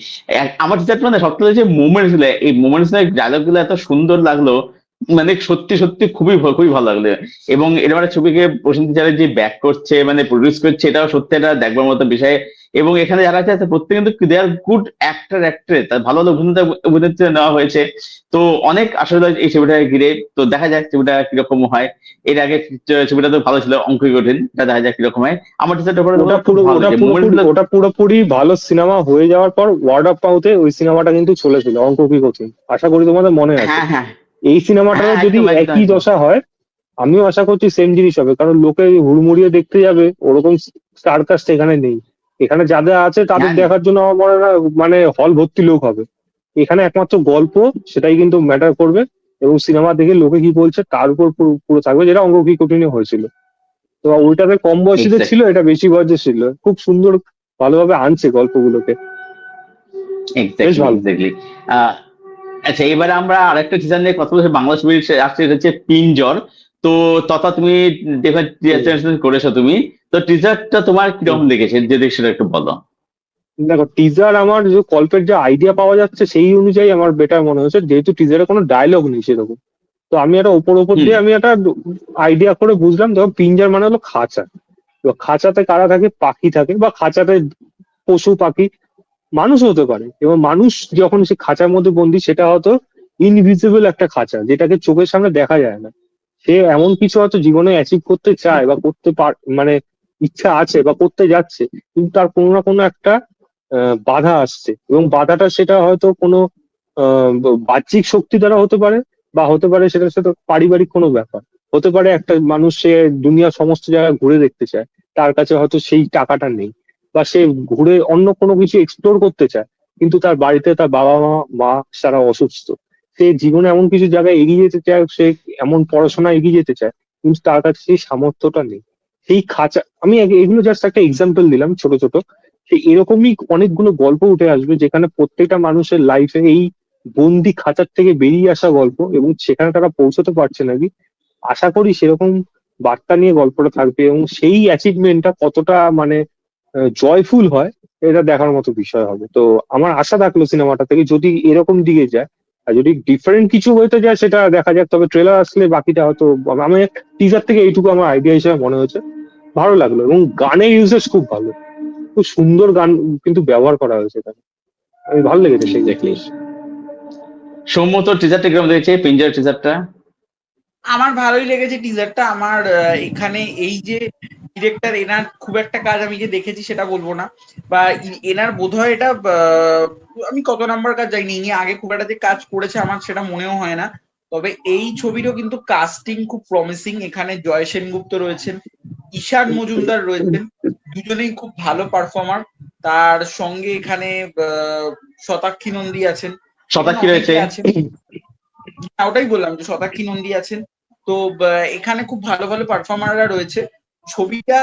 আমার টিজারটা মানে সবথেকে যে মুভমেন্টস গুলো, এই মুভমেন্টস গুলো, ডায়লগ গুলো এত সুন্দর লাগলো। মানে সত্যি সত্যি খুবই খুবই ভালো লাগলো। এবং এরকম একটা ছবিকে প্রসেনজিৎ চালের যে ব্যাক করছে মানে প্রডিউস করছে, এটাও সত্যি একটা দেখবার মতো বিষয়। এবং এখানে যারা আছে প্রত্যেকে কিন্তু দে আর গুড অ্যাক্টর অ্যাক্ট্রেস, ভালো ভালো অভিনেত্রী নেওয়া হয়েছে। তো অনেক আসলে এই ছবিটাকে ঘিরে, তো দেখা যাক ছবিটা কিরকম হয়। এর আগে ছবিটা তো ভালো ছিল অঙ্কই কঠিন, দেখা যাক কিরকম হয়। আমার টিচারটা খুব ভালো লাগে, মোমেন্ট গুলো। ওটা পুরোপুরি ভালো সিনেমা হয়ে যাওয়ার পর ওয়ার্ড অফ মাউথে ওই সিনেমাটা কিন্তু চলেছিল, অঙ্ক কি কঠিন, আশা করি তোমাদের মনে আছে। হ্যাঁ হ্যাঁ এই সিনেমাটারও হ্যাঁ, যদি একদম একদম একই একদম। দশা হয়, আমিও আশা করছি সেম জিনিস হবে, কারণ লোকে হুড়মুড়িয়ে দেখতে যাবে, ওরকম স্টার কাস্ট এখানে নেই। এখানে যাদের আছে তাদের হ্যাঁ দেখার জন্য আমার মনে হয় মানে হল ভর্তি লোক হবে। এখানে একমাত্র গল্প, সেটাই কিন্তু ম্যাটার করবে, এবং সিনেমা দেখে লোকে কি বলছে তার উপর পুরো পুরো থাকবে, যেটা অঙ্ক কি কঠিনে হয়েছিল। তো ওইটাতে কম বয়সীদের ছিল, এক্স্যাক্টলি এটা বেশি বয়সের ছিল, খুব সুন্দর ভালোভাবে আনছে গল্পগুলোকে, বেশ এক্স্যাক্টলি ভালো। এক্স্যাক্টলি। আচ্ছা, এবারে আমরা আরেকটা টিজার নিয়ে কথা বলছি, বাংলা ছবি আসছে, এটা হচ্ছে পিঞ্জর। তো তথা তুমি দেখো হুম, করেছো তুমি, তো টিজারটা তোমার হুম। কিরকম লেগেছে যে সেটা একটু বলো। দেখো, টিজার আমার যে গল্পের যে আইডিয়া পাওয়া যাচ্ছে সেই অনুযায়ী আমার বেটার মনে হয়েছে, যেহেতু টিজারে কোনো ডায়লগ নেই সেরকম। তো আমি একটা ওপর হুম। দিয়ে আমি একটা আইডিয়া করে বুঝলাম, দেখো পিঞ্জার মানে হলো খাঁচা। তো খাঁচাতে কারা থাকে? পাখি থাকে, বা খাঁচাতে পশু পাখি, মানুষ হতে পারে। এবং মানুষ যখন সে খাঁচার মধ্যে বন্দি, সেটা হয়তো ইনভিজিবল একটা খাঁচা, যেটাকে চোখের সামনে দেখা যায় না। সে এমন কিছু হয়তো জীবনে অ্যাচিভ করতে চায় বা মানে ইচ্ছা আছে বা করতে যাচ্ছে, কিন্তু তার কোনো না কোনো একটা বাধা আসছে, এবং বাধাটা সেটা হয়তো কোনো বাহ্যিক শক্তি দ্বারা হতে পারে, বা হতে পারে সেটার সাথে পারিবারিক কোনো ব্যাপার। হতে পারে একটা মানুষ, সে দুনিয়ার সমস্ত জায়গায় ঘুরে দেখতে চায়, তার কাছে হয়তো সেই টাকাটা নেই, বা সে ঘুরে অন্য কোনো কিছু এক্সপ্লোর করতে চায়, কিন্তু তার বাড়িতে তার বাবা মা তারা অসুস্থ। সে জীবনে এমন কিছু জায়গায় এগিয়ে যেতে চায়, সে এমন পড়াশোনা এগিয়ে যেতে চায়, কিন্তু তার কাছে সেই সামর্থ্যটা নেই। সেই খাঁচা, আমি এগুলো জাস্ট একটা এক্সাম্পল দিলাম ছোট ছোট। এরকমই অনেকগুলো গল্প উঠে আসবে, যেখানে প্রত্যেকটা মানুষের লাইফে এই বন্দি খাঁচার থেকে বেরিয়ে আসা গল্প, এবং সেখানে তারা পৌঁছতে পারছে নাকি। আশা করি সেরকম বার্তা নিয়ে গল্পটা থাকবে, এবং সেই অ্যাচিভমেন্টটা কতটা মানে জয়ফুল হয়, এটা দেখার মতো বিষয় হবে। তো আমার আশা থাকলো সিনেমাটা থেকে, যদি এরকম দিকে যায়। আর যদি ডিফারেন্ট কিছু হইতে যায় সেটা দেখা যাক, তবে ট্রেলার আসলে বাকিটা হয়তো। আমি টিজার থেকে এইটুকু আমার আইডিয়া হিসেবে মনে হয়েছে, ভালো লাগলো। এবং গানের ইউজেস খুব ভালো, খুব সুন্দর গান কিন্তু ব্যবহার করা হয়েছে এখানে, আমি ভালো লেগেছে সেই এক্স্যাক্টলি। জিনিস। সৌম্য, তো টিজারটা কিরকম দেখেছে, পিঞ্জর টিজারটা? আমার ভালোই লেগেছে টিজারটা। আমার এখানে এই যে ডিরেক্টর, এনার খুব একটা কাজ আমি যে দেখেছি সেটা বলবো না, বা এনার বোধহয় এটা আমি কত নাম্বার কাজ জানি, ইনি আগে খুব একটা যে কাজ করেছে আমার সেটা মনেও হয় না। তবে এই ছবিরও কিন্তু কাস্টিং খুব প্রমিসিং। এখানে জয় সেনগুপ্ত রয়েছেন, ঈশান মজুমদার রয়েছেন, দুজনেই খুব ভালো পারফর্মার। তার সঙ্গে এখানে শতাক্ষী নন্দী আছেন, এখানে শতাক্ষী অনেকে রয়েছে। আছেন। ওটাই বললাম যে শতাক্ষী নন্দী আছেন। তো এখানে খুব ভালো ভালো পারফর্মাররা রয়েছে। ছবিটা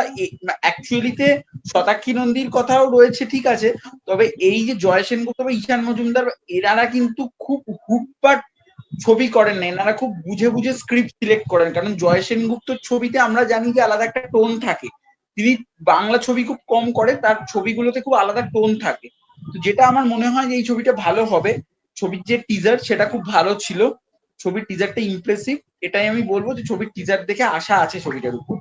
অ্যাকচুয়ালিতে শতাক্ষী নন্দীর কথাও রয়েছে, ঠিক আছে, তবে এই যে জয় সেনগুপ্ত বা ঈশান মজুমদার, এনারা কিন্তু খুব হুটপাট ছবি করেন না, এনারা খুব বুঝে বুঝে স্ক্রিপ্ট সিলেক্ট করেন। কারণ জয় সেনগুপ্তর ছবিতে আমরা জানি যে আলাদা একটা টোন থাকে, তিনি বাংলা ছবি খুব কম করে, তার ছবিগুলোতে খুব আলাদা টোন থাকে। তো যেটা আমার মনে হয় যে এই ছবিটা ভালো হবে। ছবির যে টিজার সেটা খুব ভালো ছিল, ছবির টিজারটা ইমপ্রেসিভ। এটাই আমি বলবো যে ছবির টিজার দেখে আশা আছে ছবিটার উপর।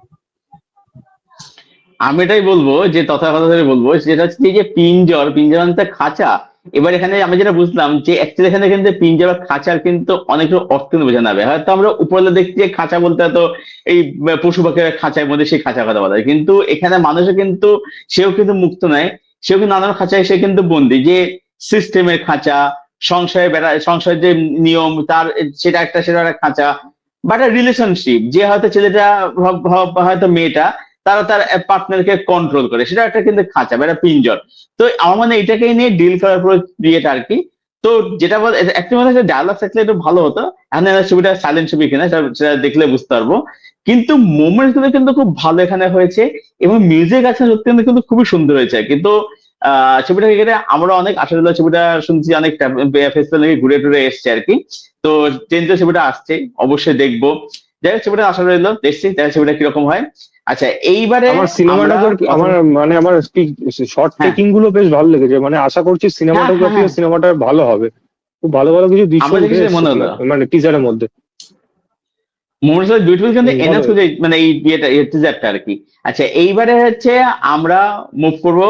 আমি এটাই বলবো যে তথাকথা ধরে বলবো, যেটা হচ্ছে এই যে পিঞ্জর, পিঞ্জর মানে তো খাঁচা। এবার এখানে আমি যেটা বুঝলাম যে অ্যাকচুয়ালি এখানে কিন্তু পিঞ্জর বা খাঁচার কিন্তু অনেক অর্থ বোঝানো হবে। হয়তো আমরা উপরে দেখছি যে খাঁচা বলতে হয়তো এই পশু পাখির খাঁচার মধ্যে সেই খাঁচার কথা বলা হয়, কিন্তু এখানে মানুষও কিন্তু, সেও কিন্তু মুক্ত নয়, সেও কিন্তু নানান খাঁচায় সে কিন্তু বন্দি, যে সিস্টেমের খাঁচা, সংসারে সংসারের যে নিয়ম তার, সেটা একটা খাঁচা। বা একটা রিলেশনশিপ, যে হয়তো ছেলেটা হয়তো মেয়েটা তারা তার পার্টনারকে কন্ট্রোল করে, সেটা একটা কিন্তু খাঁচা বা একটা পিঞ্জর। তো আমার মনে হয় এটাকে নিয়ে ডিল করার পর বিয়েটা আর কি। তো যেটা বল, একটা মনে হয় ডায়লগ থাকলে একটু ভালো হতো। এখন ছবিটা সাইলেন্ট ছবি কিনা সেটা দেখলে বুঝতে পারবো। কিন্তু মোমেন্টস গুলো কিন্তু খুব ভালো এখানে হয়েছে, এবং মিউজিক আছে সত্যি কিন্তু খুবই সুন্দর হয়েছে। কিন্তু ছবিটাকে ঘিরে আমরা অনেক আশা ছিল, ছবিটা শুনছি অনেক ফেস্টিভ্যাল থেকে ঘুরে টুরে এসছে আর কি। তো ট্রেন ছবিটা আসছে, অবশ্যই দেখবো। যাই হোক, ছবিটা আশা রইলো, দেখছি দেখা ছবিটা কিরকম হয়। আচ্ছা, এইবারে আমার আমরা সিনেমাটোগ্রাফি, কথা আমার মানে আমার শর্ট হ্যাঁ টেকিং গুলো বেশ ভালো লেগেছে, মানে আশা করছি হ্যাঁ হ্যাঁ সিনেমাটোগ্রাফি ও হ্যাঁ, সিনেমাটা ভালো হবে। খুব ভালো ভালো কিছু দৃশ্য আমার উঠে দেখেছি এসছে মনে হলো। মানে টিজারের মধ্যে। মোটরসাইকেল বিউটিফুল কিন্তু এনাফ বলো। মানে এই বিয়েটা টিজারটা আর কি। আচ্ছা, এইবারে হচ্ছে আমরা মুভ করব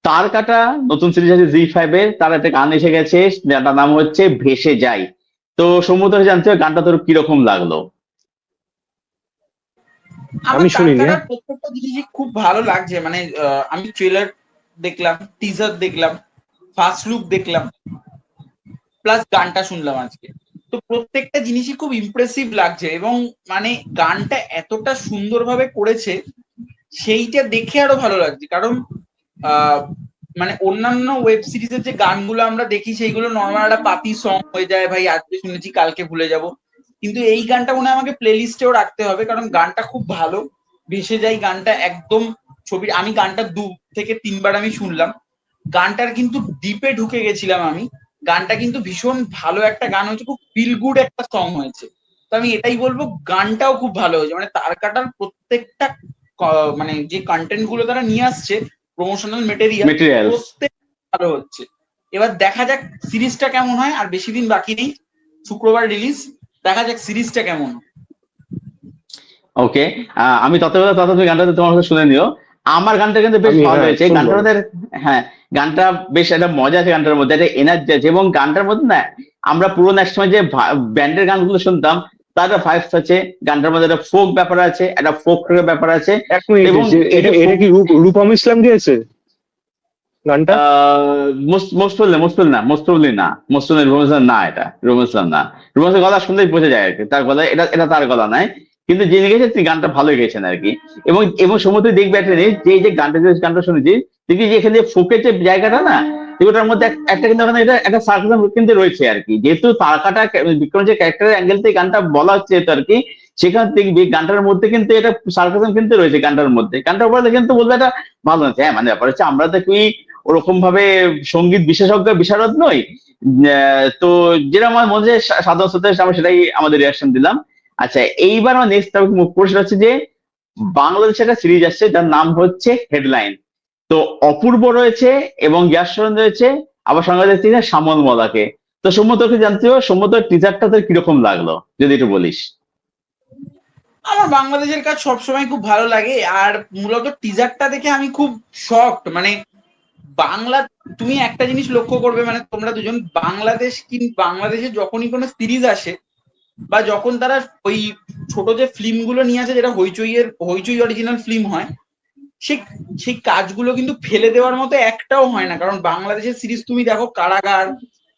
তার কাটা, নতুন সিরিজ আছে জি5 এর, তার একটা গান এসে গেছে, যাটার নাম হচ্ছে ভেসে যাই। তো সমুদ্র জানতে হবে গানটা তোর কিরকম লাগলো? আমার আমি শুনিনি। তারকাটার প্রত্যেকটা জিনিসই খুব ভালো লাগছে, মানে আমি ট্রেলার দেখলাম, টিজার দেখলাম, ফার্স্ট লুক দেখলাম, প্লাস গানটা শুনলাম আজকে। তো প্রত্যেকটা জিনিসই খুব ইমপ্রেসিভ লাগছে, এবং মানে গানটা এতটা সুন্দরভাবে করেছে সেইটা দেখে আরো ভালো লাগছে। কারণ আহ, মানে অন্যান্য ওয়েব সিরিজের যে গানগুলো আমরা দেখি সেইগুলো নর্মাল একটা পাতি সং হয়ে যায়, ভাই আজকে শুনেছি কালকে ভুলে যাব। কিন্তু এই গানটা মনে হয় আমাকে প্লে লিস্টেও রাখতে হবে, কারণ গানটা খুব ভালো। ভেসে যাই গানটা একদম ছবি, আমি গানটা 2 থেকে 3 বার আমি শুনলাম। গানটার কিন্তু ডিপে ঢুকে গেছিলাম আমি। গানটা কিন্তু ভীষণ ভালো একটা গান হয়েছে, খুব ফিল গুড একটা সং হয়েছে। তো আমি এটাই বলবো, গানটাও খুব ভালো হয়েছে, মানে তারকাটার প্রত্যেকটা মানে যে কন্টেন্ট গুলো তারা নিয়ে আসছে, প্রমোশনাল মেটেরিয়াল, মেটেরিয়াল। প্রত্যেক ভালো হচ্ছে। এবার দেখা যাক সিরিজটা কেমন হয়, আর বেশি দিন বাকি নেই, শুক্রবার রিলিজ, দেখা যাক সিরিজটা কেমন হয়। ওকে, আমি তত তুমি গানটা তোমার কাছে শুনে নিও। আমার গানটা কিন্তু বেশ আমি, ভালো হ্যাঁ, হয়েছে শুনবো। গানটার মধ্যে। হ্যাঁ, গানটা বেশ একটা মজা আছে, গানটার মধ্যে একটা এনার্জি আছে, এবং গানটার মধ্যে না আমরা পুরোনো এক সময় যে ব্যান্ডের গানগুলো শুনতাম তার একটা ভাইবস আছে। গানটার মধ্যে একটা ফোক ব্যাপার আছে, একটা ফোক ব্যাপার আছে। এক মিনিট, এবং এই এটা যে এটা folk, কি রূপম ইসলাম গেয়েছে গানটা? মোস্ট প্রবলি না, এটা রুবেল ইসলাম না। রুবেল ইসলামের গলা শুনলেই বোঝা যায় আর কি, তার গলা, এটা এটা তার গলা নাই। কিন্তু যিনি গেছেন তিনি গানটা ভালোই গেছেন আর কি। এবং এবং সমুদ্র দেখবে একটা জিনিস, যে এই যে গানটা শুনেছি, দেখি যে এখানে ফোকের যে জায়গাটা না, ওটার মধ্যে একটা কিন্তু ওখানে এটা একটা সার্কাসম কিন্তু রয়েছে আর কি। যেহেতু তারকাটা বিক্রম যে ক্যারেক্টারের অ্যাঙ্গেল থেকে গানটা বলা হচ্ছে তো আর কি, সেখান থেকে গানটার মধ্যে কিন্তু এটা সার্কাসম কিন্তু রয়েছে গানটার মধ্যে। গানটার উপরে কিন্তু বলবে এটা ভালো আছে। হ্যাঁ, মানে ব্যাপার হচ্ছে আমরা তো কি ওরকম ভাবে সঙ্গীত বিশেষজ্ঞ বিশারদ নই। তো যেটা আমার মনে হয় সাধারণ শ্রোতা, আমরা সেটাই আমাদের রিয়াকশন দিলাম। আচ্ছা, এইবার আমার নেক্সট টপিক মুভ করছে হচ্ছে যে বাংলাদেশে একটা সিরিজ আসছে যার নাম হচ্ছে হেডলাইন। তো অপূর্ব রয়েছে এবং ইয়াশরন রয়েছে, আবার সঙ্গে দেখছি শ্যামল মলাকে। তো সৌম্যতকে জানতে হবে, সৌম্যতর টিজারটা তোর কিরকম লাগলো যদি একটু বলিস। আমার বাংলাদেশের কাজ সবসময় খুব ভালো লাগে, আর মূলত টিজারটা দেখে আমি খুব শকড, মানে বাংলা, তুমি একটা জিনিস লক্ষ্য করবে, মানে তোমরা দুজন, বাংলাদেশে যখনই কোনো সিরিজ আসে, বা যখন তারা ওই ছোট যে ফিল্ম গুলো নিয়ে আসে, যেটা হইচই অরিজিনাল ফিল্ম হয়, সেই সেই কাজগুলো কিন্তু ফেলে দেওয়ার মতো একটাও হয় না। কারণ বাংলাদেশের সিরিজ তুমি দেখো, কারাগার,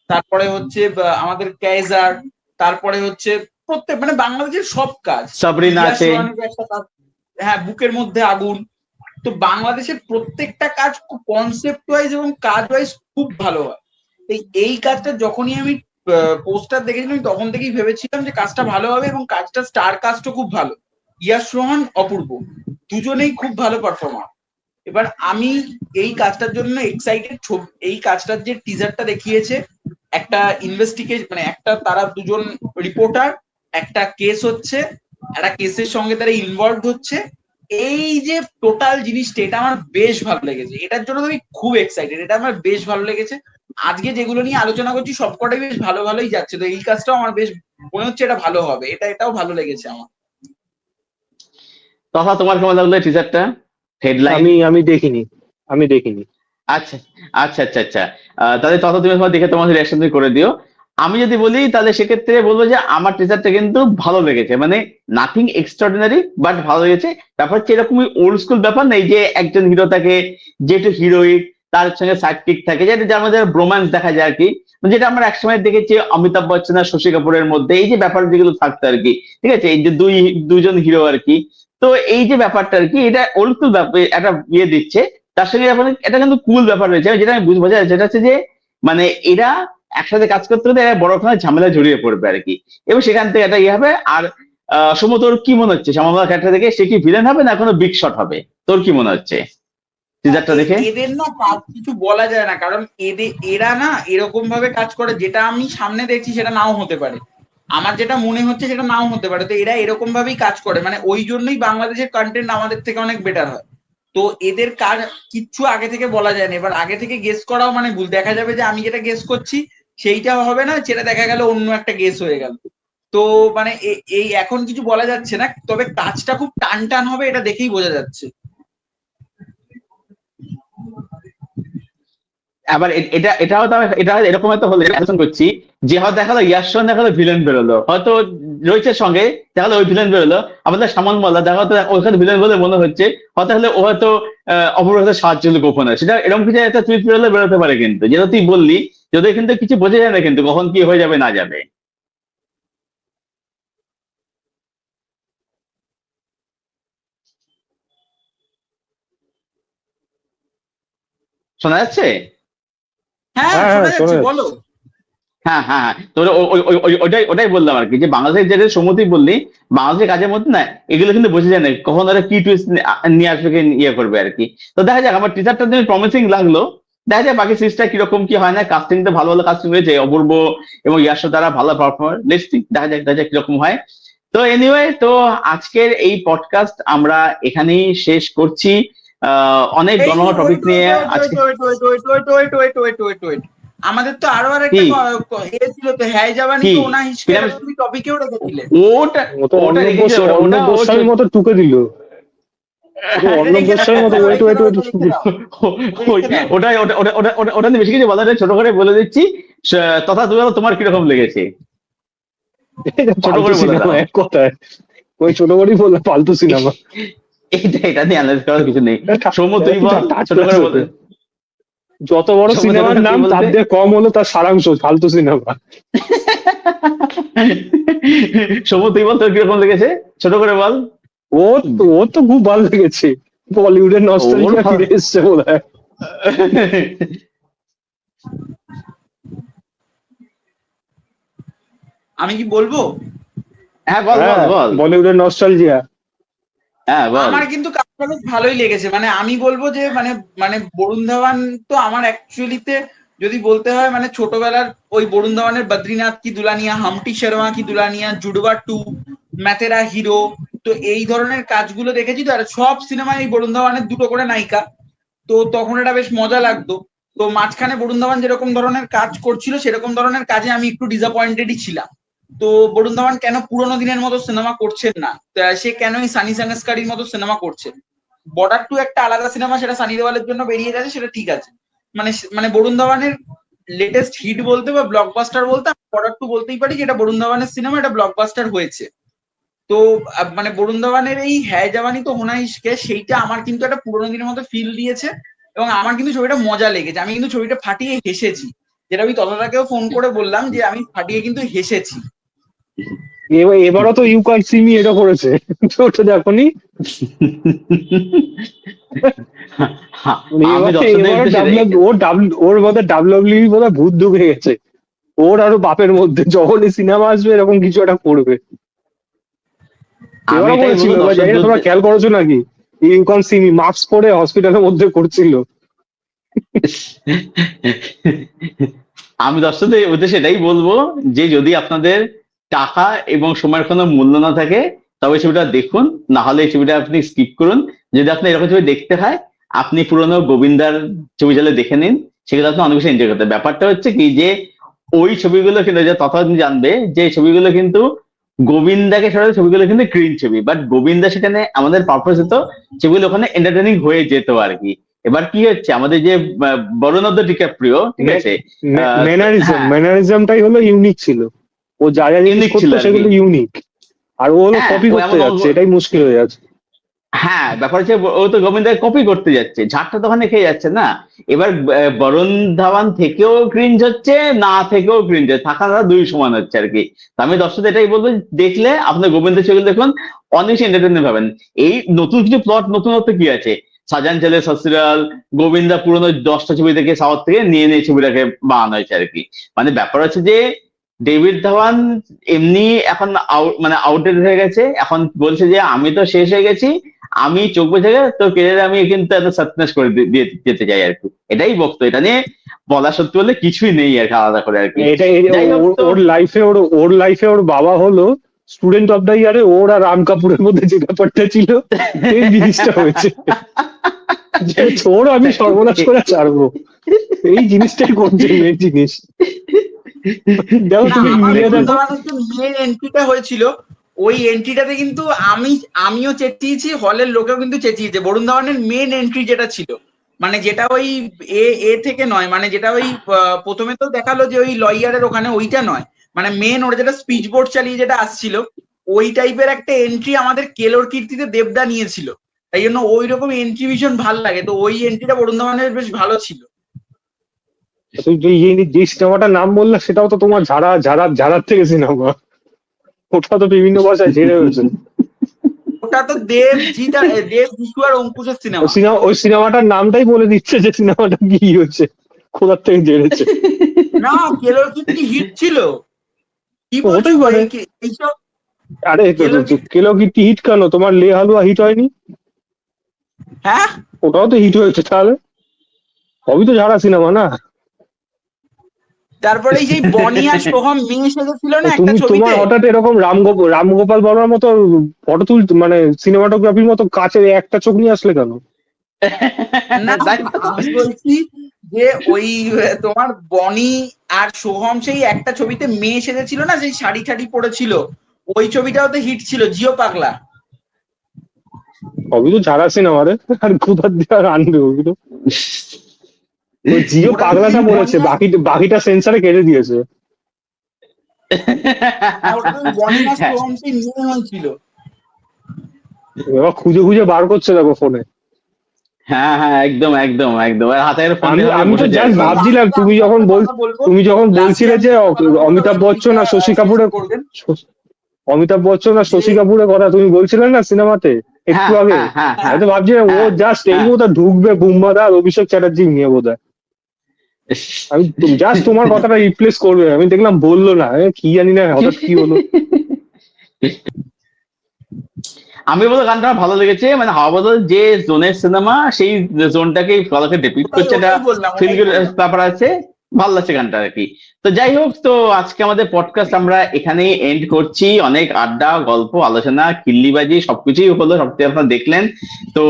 তারপরে হচ্ছে আমাদের ক্যাজার, তারপরে হচ্ছে প্রত্যেক, মানে বাংলাদেশের সব কাজ, সাবরিনা ইয়াশ আছে। রোহানের একটা কাজ, হ্যাঁ, বুকের মধ্যে আগুন। তো বাংলাদেশের প্রত্যেকটা কাজ খুব কনসেপ্ট ওয়াইজ এবং কাজ ওয়াইজ খুব ভালো হয়। এই কাজটা যখনই আমি পোস্টার দেখেছিলাম, তখন থেকেই ভেবেছিলাম যে কাজটা ভালো হবে, এবং কাজটা স্টার কাস্টও খুব ভালো। ইয়াশ রোহান, অপূর্ব, দুজনেই খুব ভালো পারফর্মার। এবার আমি এই কাজটার জন্য এক্সাইটেড। এই কাজটার যে টিজারটা দেখিয়েছে, একটা ইনভেস্টিগেশন, মানে একটা, তারা দুজন রিপোর্টার, একটা কেস হচ্ছে, একটা কেসের সঙ্গে তারা ইনভলভ হচ্ছে, এই যে টোটাল জিনিসটা, এটা আমার বেশ ভালো লেগেছে। এটার জন্য আমি খুব এক্সাইটেড, এটা আমার বেশ ভালো লেগেছে। আজকে যেগুলো নিয়ে আলোচনা করছি সবকটাই বেশ ভালোই যাচ্ছে। তো এই কাজটাও আমার বেশ মনে হচ্ছে এটা ভালো হবে, এটাও ভালো লেগেছে আমার। তথা তোমার কেমন লাগলো টিজারটা, হেডলাইন? আমি দেখিনি, আমি দেখিনি। আচ্ছা আচ্ছা আচ্ছা আচ্ছা। তাহলে তত তুমি তোমার দেখে তোমার রিয়াকশন তুমি করে দিও। আমি যদি বলি তাহলে সেক্ষেত্রে বলবো যে আমার টিচারটা কিন্তু ভালো লেগেছে, মানে নাথিং এক্সট্রাঅর্ডিনারি, বাট ভালো লেগেছে। ব্যাপার হচ্ছে এরকমই ওল্ড স্কুল ব্যাপার নেই যে একজন হিরো থাকে, যেহেতু হিরোইন, তার সঙ্গে সাইডকিক থাকে, যেটা যার মধ্যে রোম্যান্স দেখা যায় আর কি। যেটা আমরা একসময় দেখেছি অমিতাভ বচ্চন আর শশী কাপুরের মধ্যে, এই যে ব্যাপার যেগুলো থাকতো আর কি, ঠিক আছে, এই যে দুজন হিরো আর কি। তো এই যে ব্যাপারটা আর কি, এটা ওল্ড স্কুল ব্যাপার একটা ইয়ে দিচ্ছে। তার সঙ্গে এটা কিন্তু কুল ব্যাপার রয়েছে, যেটা আমি বোঝা যাচ্ছে, সেটা হচ্ছে যে মানে এরা একসাথে কাজ করতে করতে এরা বড় কোনো ঝামেলা জড়িয়ে পড়বে আর কি, এবং সেখান থেকে এটা ইয়ে হবে। আর সৌম্য, তোর কি মনে হচ্ছে শ্যামলা ক্যারেক্টার দেখে, সে কি ভিলেন হবে না কোনো বিগ শট হবে? তোর কি মনে হচ্ছে টিজারটা দেখে? এদের না কাজ কিছু বলা যায় না, কারণ এরা না এরকম ভাবে কাজ করে, যেটা আমি সামনে দেখছি সেটা নাও হতে পারে, আমার যেটা মনে হচ্ছে সেটা নাও হতে পারে। তো এরা এরকম ভাবেই কাজ করে, মানে ওই জন্যই বাংলাদেশের কন্টেন্ট আমাদের থেকে অনেক বেটার হয়। তো এদের কাজ কিচ্ছু আগে থেকে বলা যায় না। এবার আগে থেকে গেস করাও মানে ভুল, দেখা যাবে যে আমি যেটা গেস করছি সেইটা হবে না, সেটা দেখা গেল অন্য একটা গেস হয়ে গেল। তো মানে এই এখন কিছু বলা যাচ্ছে না, তবে কাজটা খুব টান টান হবে এটা দেখেই বোঝা যাচ্ছে। আবার এটা এরকম একটা হলে অ্যাকশন করছি যে হয়তো দেখালো ইয়াশন দেখালো ভিলেন বেরোলো, হয়তো রোহিতের সঙ্গে দেখালো ওই ভিলেন বেরোলো, আমাদের সামান মোল্লা দেখা হয়তো ওইখানে ভিলেন বলে মনে হচ্ছে, হয়তো হলে ও হয়তো অপরাধের সাহায্য হলো গোপনে, সেটা এরকম কিছু একটা টুইট বেরোলে বেরোতে পারে, কিন্তু যেটা তুই বললি যদি কিন্তু কিছু বোঝা যায় না কিন্তু কখন কি হয়ে যাবে না যাবে। শোনা যাচ্ছে? হ্যাঁ হ্যাঁ শোনা হ্যাঁ শোনা যাচ্ছে, যাচ্ছে। বলো। হ্যাঁ হ্যাঁ হ্যাঁ, তো ওটাই বললাম আর কি, যে বাংলাদেশের যে সমতি বললি বাংলাদেশের কাজের মধ্যে না এগুলো কিন্তু বোঝা যায় না কখন ওরা কি টুইস্ট নিয়ে আসবে ইয়ে করবে আর কি। তো দেখা যাক, আমার টিচারটা প্রমিসিং লাগলো, দেখা যায় বাকি সিরিজটা কিরকম কি হয় না। কাস্টিং তো ভালো ভালো কাস্টিং হয়েছে, অপূর্ব এবং ইয়াশো তারা ভালো পারফর্মার, দেখা যাক কিরকম হয়। তো এনিওয়ে, তো আজকের এই পডকাস্ট আমরা এখানেই শেষ করছি। অনেক এই গণমাধ্যম টপিক নিয়ে আজকে। আমাদের তো আরো কি একটা ছিল তো, হ্যাঁ জাবানি কি তো ওনা হিসকে পিরামিড, তুমি টপিকেও রেখেছিলে। ওটা ও তো ওটা অর্ণব রেখেছিল, ওটা অর্ণব গোস্বামীর মতো টুকে দিল। পুরো এটা অর্ণব রেখে দাও, গোস্বামীর মতো ওয়েট রেখে ওয়েট দাও, ওয়েট রেখে দাও, রেখে দাও। ওটাই ওটা ওটা ওটা ওটা ওটা নিয়ে বেশি কিছু বলার নেই, ছোট করে বলে দিচ্ছি। তথা তুমি বলো, তোমার কিরকম লেগেছে, ছোট ফালতু করে বলে সিনেমা দাও। এক কথায়। ওই ছোট করেই বললাম ফালতু সিনেমা। এটা নিয়ে অ্যানালাইজ করার কিছু নেই। সৌম্য তুই বল, ছোট করে বলে। যত বড় সৌম্য ছোট সিনেমার করে কি নাম তার বলতে? দিয়ে কম হলো তার সারাংশ ফালতু সিনেমা। সৌম্য তুই বল, তোর কিরকম লেগেছে, ছোট করে বল। ওর তো খুব ভালো লেগেছে। বলিউডের ওর নস্টালজিয়া ফিরে এসছে বোধহয়। আমি কি বলবো? হ্যাঁ বল বল হ্যাঁ, বল। বলিউডের নস্টালজিয়া। হ্যাঁ বল। আমার কিন্তু কাজটা বেশ ভালোই লেগেছে, মানে আমি বলবো যে মানে মানে বরুণ ধাওয়ান তো আমার অ্যাকচুয়ালিতে যদি বলতে হয় মানে ছোটবেলার ওই বরুণ ধাওয়ানের বদ্রীনাথ কি দুলানিয়া, হামটি শর্মা কি দুলানিয়া, জুডবা 2, ম্যাতেরা হিরো, তো এই ধরনের কাজগুলো দেখেছি তো। আর সব সিনেমায় এই বরুণ ধাওয়ানের দুটো করে নায়িকা, তো তখন এটা বেশ মজা লাগতো। তো মাঝখানে বরুণ ধাওয়ান যেরকম ধরনের কাজ করছিল সেরকম ধরনের কাজে আমি একটু ডিসঅ্যাপয়েন্টেডই ছিলাম। তো বরুণ ধাওয়ান কেন পুরোনো দিনের মতো সিনেমা করছেন না, সে কেনই সানি সংস্কারীর মতো সিনেমা করছেন। বর্ডার 2 একটা আলাদা সিনেমা, সেটা সানি দেওয়ালের জন্য বেরিয়ে গেছে, সেটা ঠিক আছে। মানে মানে বরুণ ধাওয়ানের লেটেস্ট হিট বলতে বা ব্লকবাস্টার বলতে বর্ডার 2 বলতেই পারি, যে এটা বরুণ ধাওয়ানের সিনেমা, এটা ব্লকবাস্টার হয়েছে। তো মানে বরুণ ধাওয়ানের এই হ্যায় জাওয়ানি তো হোনা ইশকে, সেইটা আমার কিন্তু একটা পুরোনো দিনের মতো ফিল দিয়েছে, এবং আমার কিন্তু ছবিটা মজা লেগেছে। আমি কিন্তু ছবিটা ফাটিয়ে হেসেছি, যেটা আমি ততটাকেও ফোন করে বললাম যে আমি ফাটিয়ে কিন্তু হেসেছি। এবারও তো ইউ ক্যান সি মি এটা করেছে। ওটা দেখোনি? আমি এবারও ওর মধ্যে ডাব্লিউডাব্লিউ বোধ ভূত ঢুকে গেছে। ওর আরো বাপের মধ্যে যখনই সিনেমা আসবে এরকম কিছু একটা করবে। এবারও করেছিল, এবার জানি না তোমরা খেয়াল করেছো নাকি, you can see me mask পরে হসপিটালের মধ্যে করছিল। আমি দর্শকদের উদ্দেশ্যে এটাই বলবো যে যদি আপনাদের টাকা এবং সময়ের কোনো মূল্য না থাকে তবে ছবিটা দেখুন, না হলে এই ছবিটা আপনি স্কিপ করুন। যদি আপনি এরকম ছবি দেখতে হয় আপনি পুরোনো গোবিন্দার ছবি চালে দেখে নিন, সেগুলো আপনি অনেক বেশি এনজয় করতে। ব্যাপারটা হচ্ছে কি যে ওই ছবিগুলো কিন্তু তথাপি জানবে যে ছবিগুলো কিন্তু গোবিন্দাকে সরাসরি ছবিগুলো কিন্তু ক্রিন ছবি, বাট গোবিন্দা সেখানে আমাদের পারপাস হতো ছবিগুলো ওখানে এন্টারটেনিং হয়ে যেত আর কি। এবার কি হচ্ছে আমাদের যে বরুণাদ্য ডিক্যাপ্রিও, ঠিক আছে, হ্যাঁ ম্যানারিজমটাই হলো ইউনিক ছিল। ও যা যা জিনিস ইউনিক ছিল করতো আর কি। সেগুলো ইউনিক, আর ও হলো হ্যাঁ কপি ও করতে এমন যাচ্ছে, এটাই মুশকিল হয়ে যাচ্ছে। হ্যাঁ ব্যাপার হচ্ছে ও তো গোবিন্দাকে কপি করতে যাচ্ছে, ঝাড়টা তো ওখানে খেয়ে যাচ্ছে না। এবার বরুণ ধাওয়ান থেকেও ক্রিঞ্জ হচ্ছে, না থেকেও ক্রিঞ্জ হচ্ছে, থাকা না দুই সমান হচ্ছে আর কি। তো আমি দর্শকদের এটাই বলবো, দেখলে আপনার গোবিন্দের ছবিগুলো দেখুন, অনেক এন্টারটেনমেন্ট পাবেন। এই নতুন কিছু প্লট নতুনত্ব কি আছে, সাজান চলে সসুরাল, গোবিন্দা পুরোনো 10টা ছবি থেকে সাউথ থেকে নিয়ে নিয়ে ছবিটাকে বানানো হয়েছে আর কি। মানে ব্যাপার হচ্ছে যে ডেভিড ধাওয়ান এমনি এখন মানে আউটডেট হয়ে গেছে, এখন বলছে যে আমি তো শেষ হয়ে গেছি, আমি চোখ বুঝে তোর কেরিয়ারে আমি কিন্তু এত সাকসেস করে দিয়ে যেতে চাই আর কি। এটাই বক্তব্য, এটা নিয়ে বলা সত্যি বলে কিছুই নেই আর কি আলাদা করে আর কি। যাই হোক, তো ওর লাইফে ওর বাবা হলো স্টুডেন্ট অফ দ্য ইয়ারে, ওর আর রাম কাপুরের মধ্যে যে ব্যাপারটা ছিল এই জিনিসটা হয়েছে, যে ওর আমি সর্বনাশ করে ছাড়বো, এই জিনিসটাই করছে মেন জিনিস। দেখো না তুমি আমার মিলিয়ে দেখো। বৃন্দাবনের যে মেন এন্ট্রিটা হয়েছিল ওই এন্ট্রিটাতে কিন্তু আমিও চেঁচিয়েছি, হলের লোকেও কিন্তু চেঁচিয়েছে। বরুণ ধাওয়ানের মেন এন্ট্রি যেটা ছিল, মানে যেটা ওই এ এ থেকে নয়, মানে যেটা ওই প্রথমে তো দেখালো যে ওই লয়ারের ওখানে, ওইটা নয়, মানে মেন ওরা যেটা স্পিচ বোর্ড চালিয়ে যেটা আসছিল ওই টাইপের একটা এন্ট্রি আমাদের কেলোর কীর্তিতে দেবদা নিয়েছিল। তাই জন্য ওই রকম এন্ট্রি ভীষণ ভাল লাগে, তো ওই এন্ট্রিটা বরুণ ধাওয়ানের বেশ ভালো ছিল। তুমি যে সিনেমাটার নাম বললে সেটাও তো তোমার ঝাড়ার থেকে সিনেমা, ওটা তো বিভিন্ন ভাষায় ঝেড়ে হয়েছে। ওটা তো দেব যিশু আর অঙ্কুশের সিনেমা। ওই সিনেমাটার নামটাই বলে দিচ্ছে যে সিনেমাটা কি হয়েছে, কোথার থেকে ঝেড়েছে। না কেলোর কীর্তি হিট ছিল, কি বলছো হতেই পারে। এইসব আরে কেলোর কীর্তি। কেলো কীর্তি হিট কেন, তোমার লে হালুয়া হিট হয়নি? হ্যাঁ ওটাও তো হিট হয়েছে, তাহলে সবই তো ঝাড়া সিনেমা না? তারপরে এই যে বনি আর সোহম মেয়ে সেজেছিল না একটা তুমি ছবিতে। তোমার হঠাৎ এরকম রামগোপাল বর্মার মতো ফটো মানে সিনেমাটোগ্রাফির মতো কাছে একটা চোখ নিয়ে আসলে কেন? না আমি বলছি যে ওই তোমার বনি আর সোহম সেই একটা ছবিতে মেয়ে সেজেছিল না, সেই শাড়ি ঠাড়ি পরেছিল, ওই ছবিটাও তো হিট ছিল, জিও পাগলা। সবই তো ঝাড়া সিনেমা রে, আর কোথার দিয়ে আর আনবে ওগুলো? ওই জিও ওটা তো পাগলাটা সেই বলেছে, বনি আর বাকিটা সেন্সারে কেটে দিয়েছে। ওটা তো বনি আর সোহম সেই মেয়ে হয়েছিল। এবার খুঁজে খুঁজে বার করছে দেখো ফোনে। হ্যাঁ হ্যাঁ, একদম একদম একদম, আর হাতে ফোন আমি নিয়ে আমি তো বসে যায় জাস্ট একদম। ভাবছিলাম লাস্টে আমি একটা কথা বলবো, তুমি যখন লাস্টে বলছিলে আমি যে একটা কথা বলবো, অমিতাভ তবে বচ্চন আর শশী শেষ কাপুরের করবেন অমিতাভ বচ্চন আর যে শশী কাপুরের কথা তুমি বলছিলে না সিনেমাতে একটু হ্যাঁ আগে, হ্যাঁ হ্যাঁ আমি হ্যাঁ তো ভাবছিলাম ও হ্যাঁ জাস্ট এই হ্যাঁ। বোধহয় ঢুকবে বুম্বাদা আর অভিষেক চ্যাটার্জি নিয়ে বোধহয়। আমি জাস্ট তোমার কথাটা রিপ্লেস করবে, আমি দেখলাম বললো না, কি জানি না হঠাৎ কি হলো। আমি বলতে গানটা আমার ভালো লেগেছে, মানে হাওয়া বদল যে জোনের সিনেমা সেই জোনটাকে ভালোকে ডিপিক্ট ওটাই করছে, একটা ওটাই বললাম ফিল ওটাই গুড বললাম ব্যাপার আছে, ভালো লাগছে গানটা আর কি। তো যাই হোক, তো আজকে আমাদের পডকাস্ট আমরা এখানেই এন্ড করছি। অনেক আড্ডা, গল্প, আলোচনা, কিল্লিবাজি সবকিছুই হলো, সবকিছু আপনারা দেখলেন। তো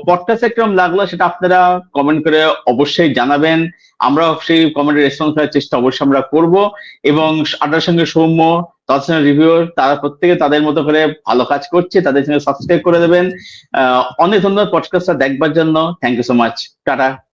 পডকাস্ট কিরকম লাগলো সেটা আপনারা কমেন্ট করে অবশ্যই জানাবেন। আমরা সেই কমেন্টের রেসপন্স করার চেষ্টা অবশ্যই আমরা করব। এবং আড্ডার সঙ্গে সৌম্য, তাদের রিভিউর, তারা প্রত্যেকে তাদের মতো করে ভালো কাজ করছে, তাদের সঙ্গে সাবস্ক্রাইব করে দেবেন। অনেক ধন্যবাদ পডকাস্টটা দেখবার জন্য। Thank you so much. Tata.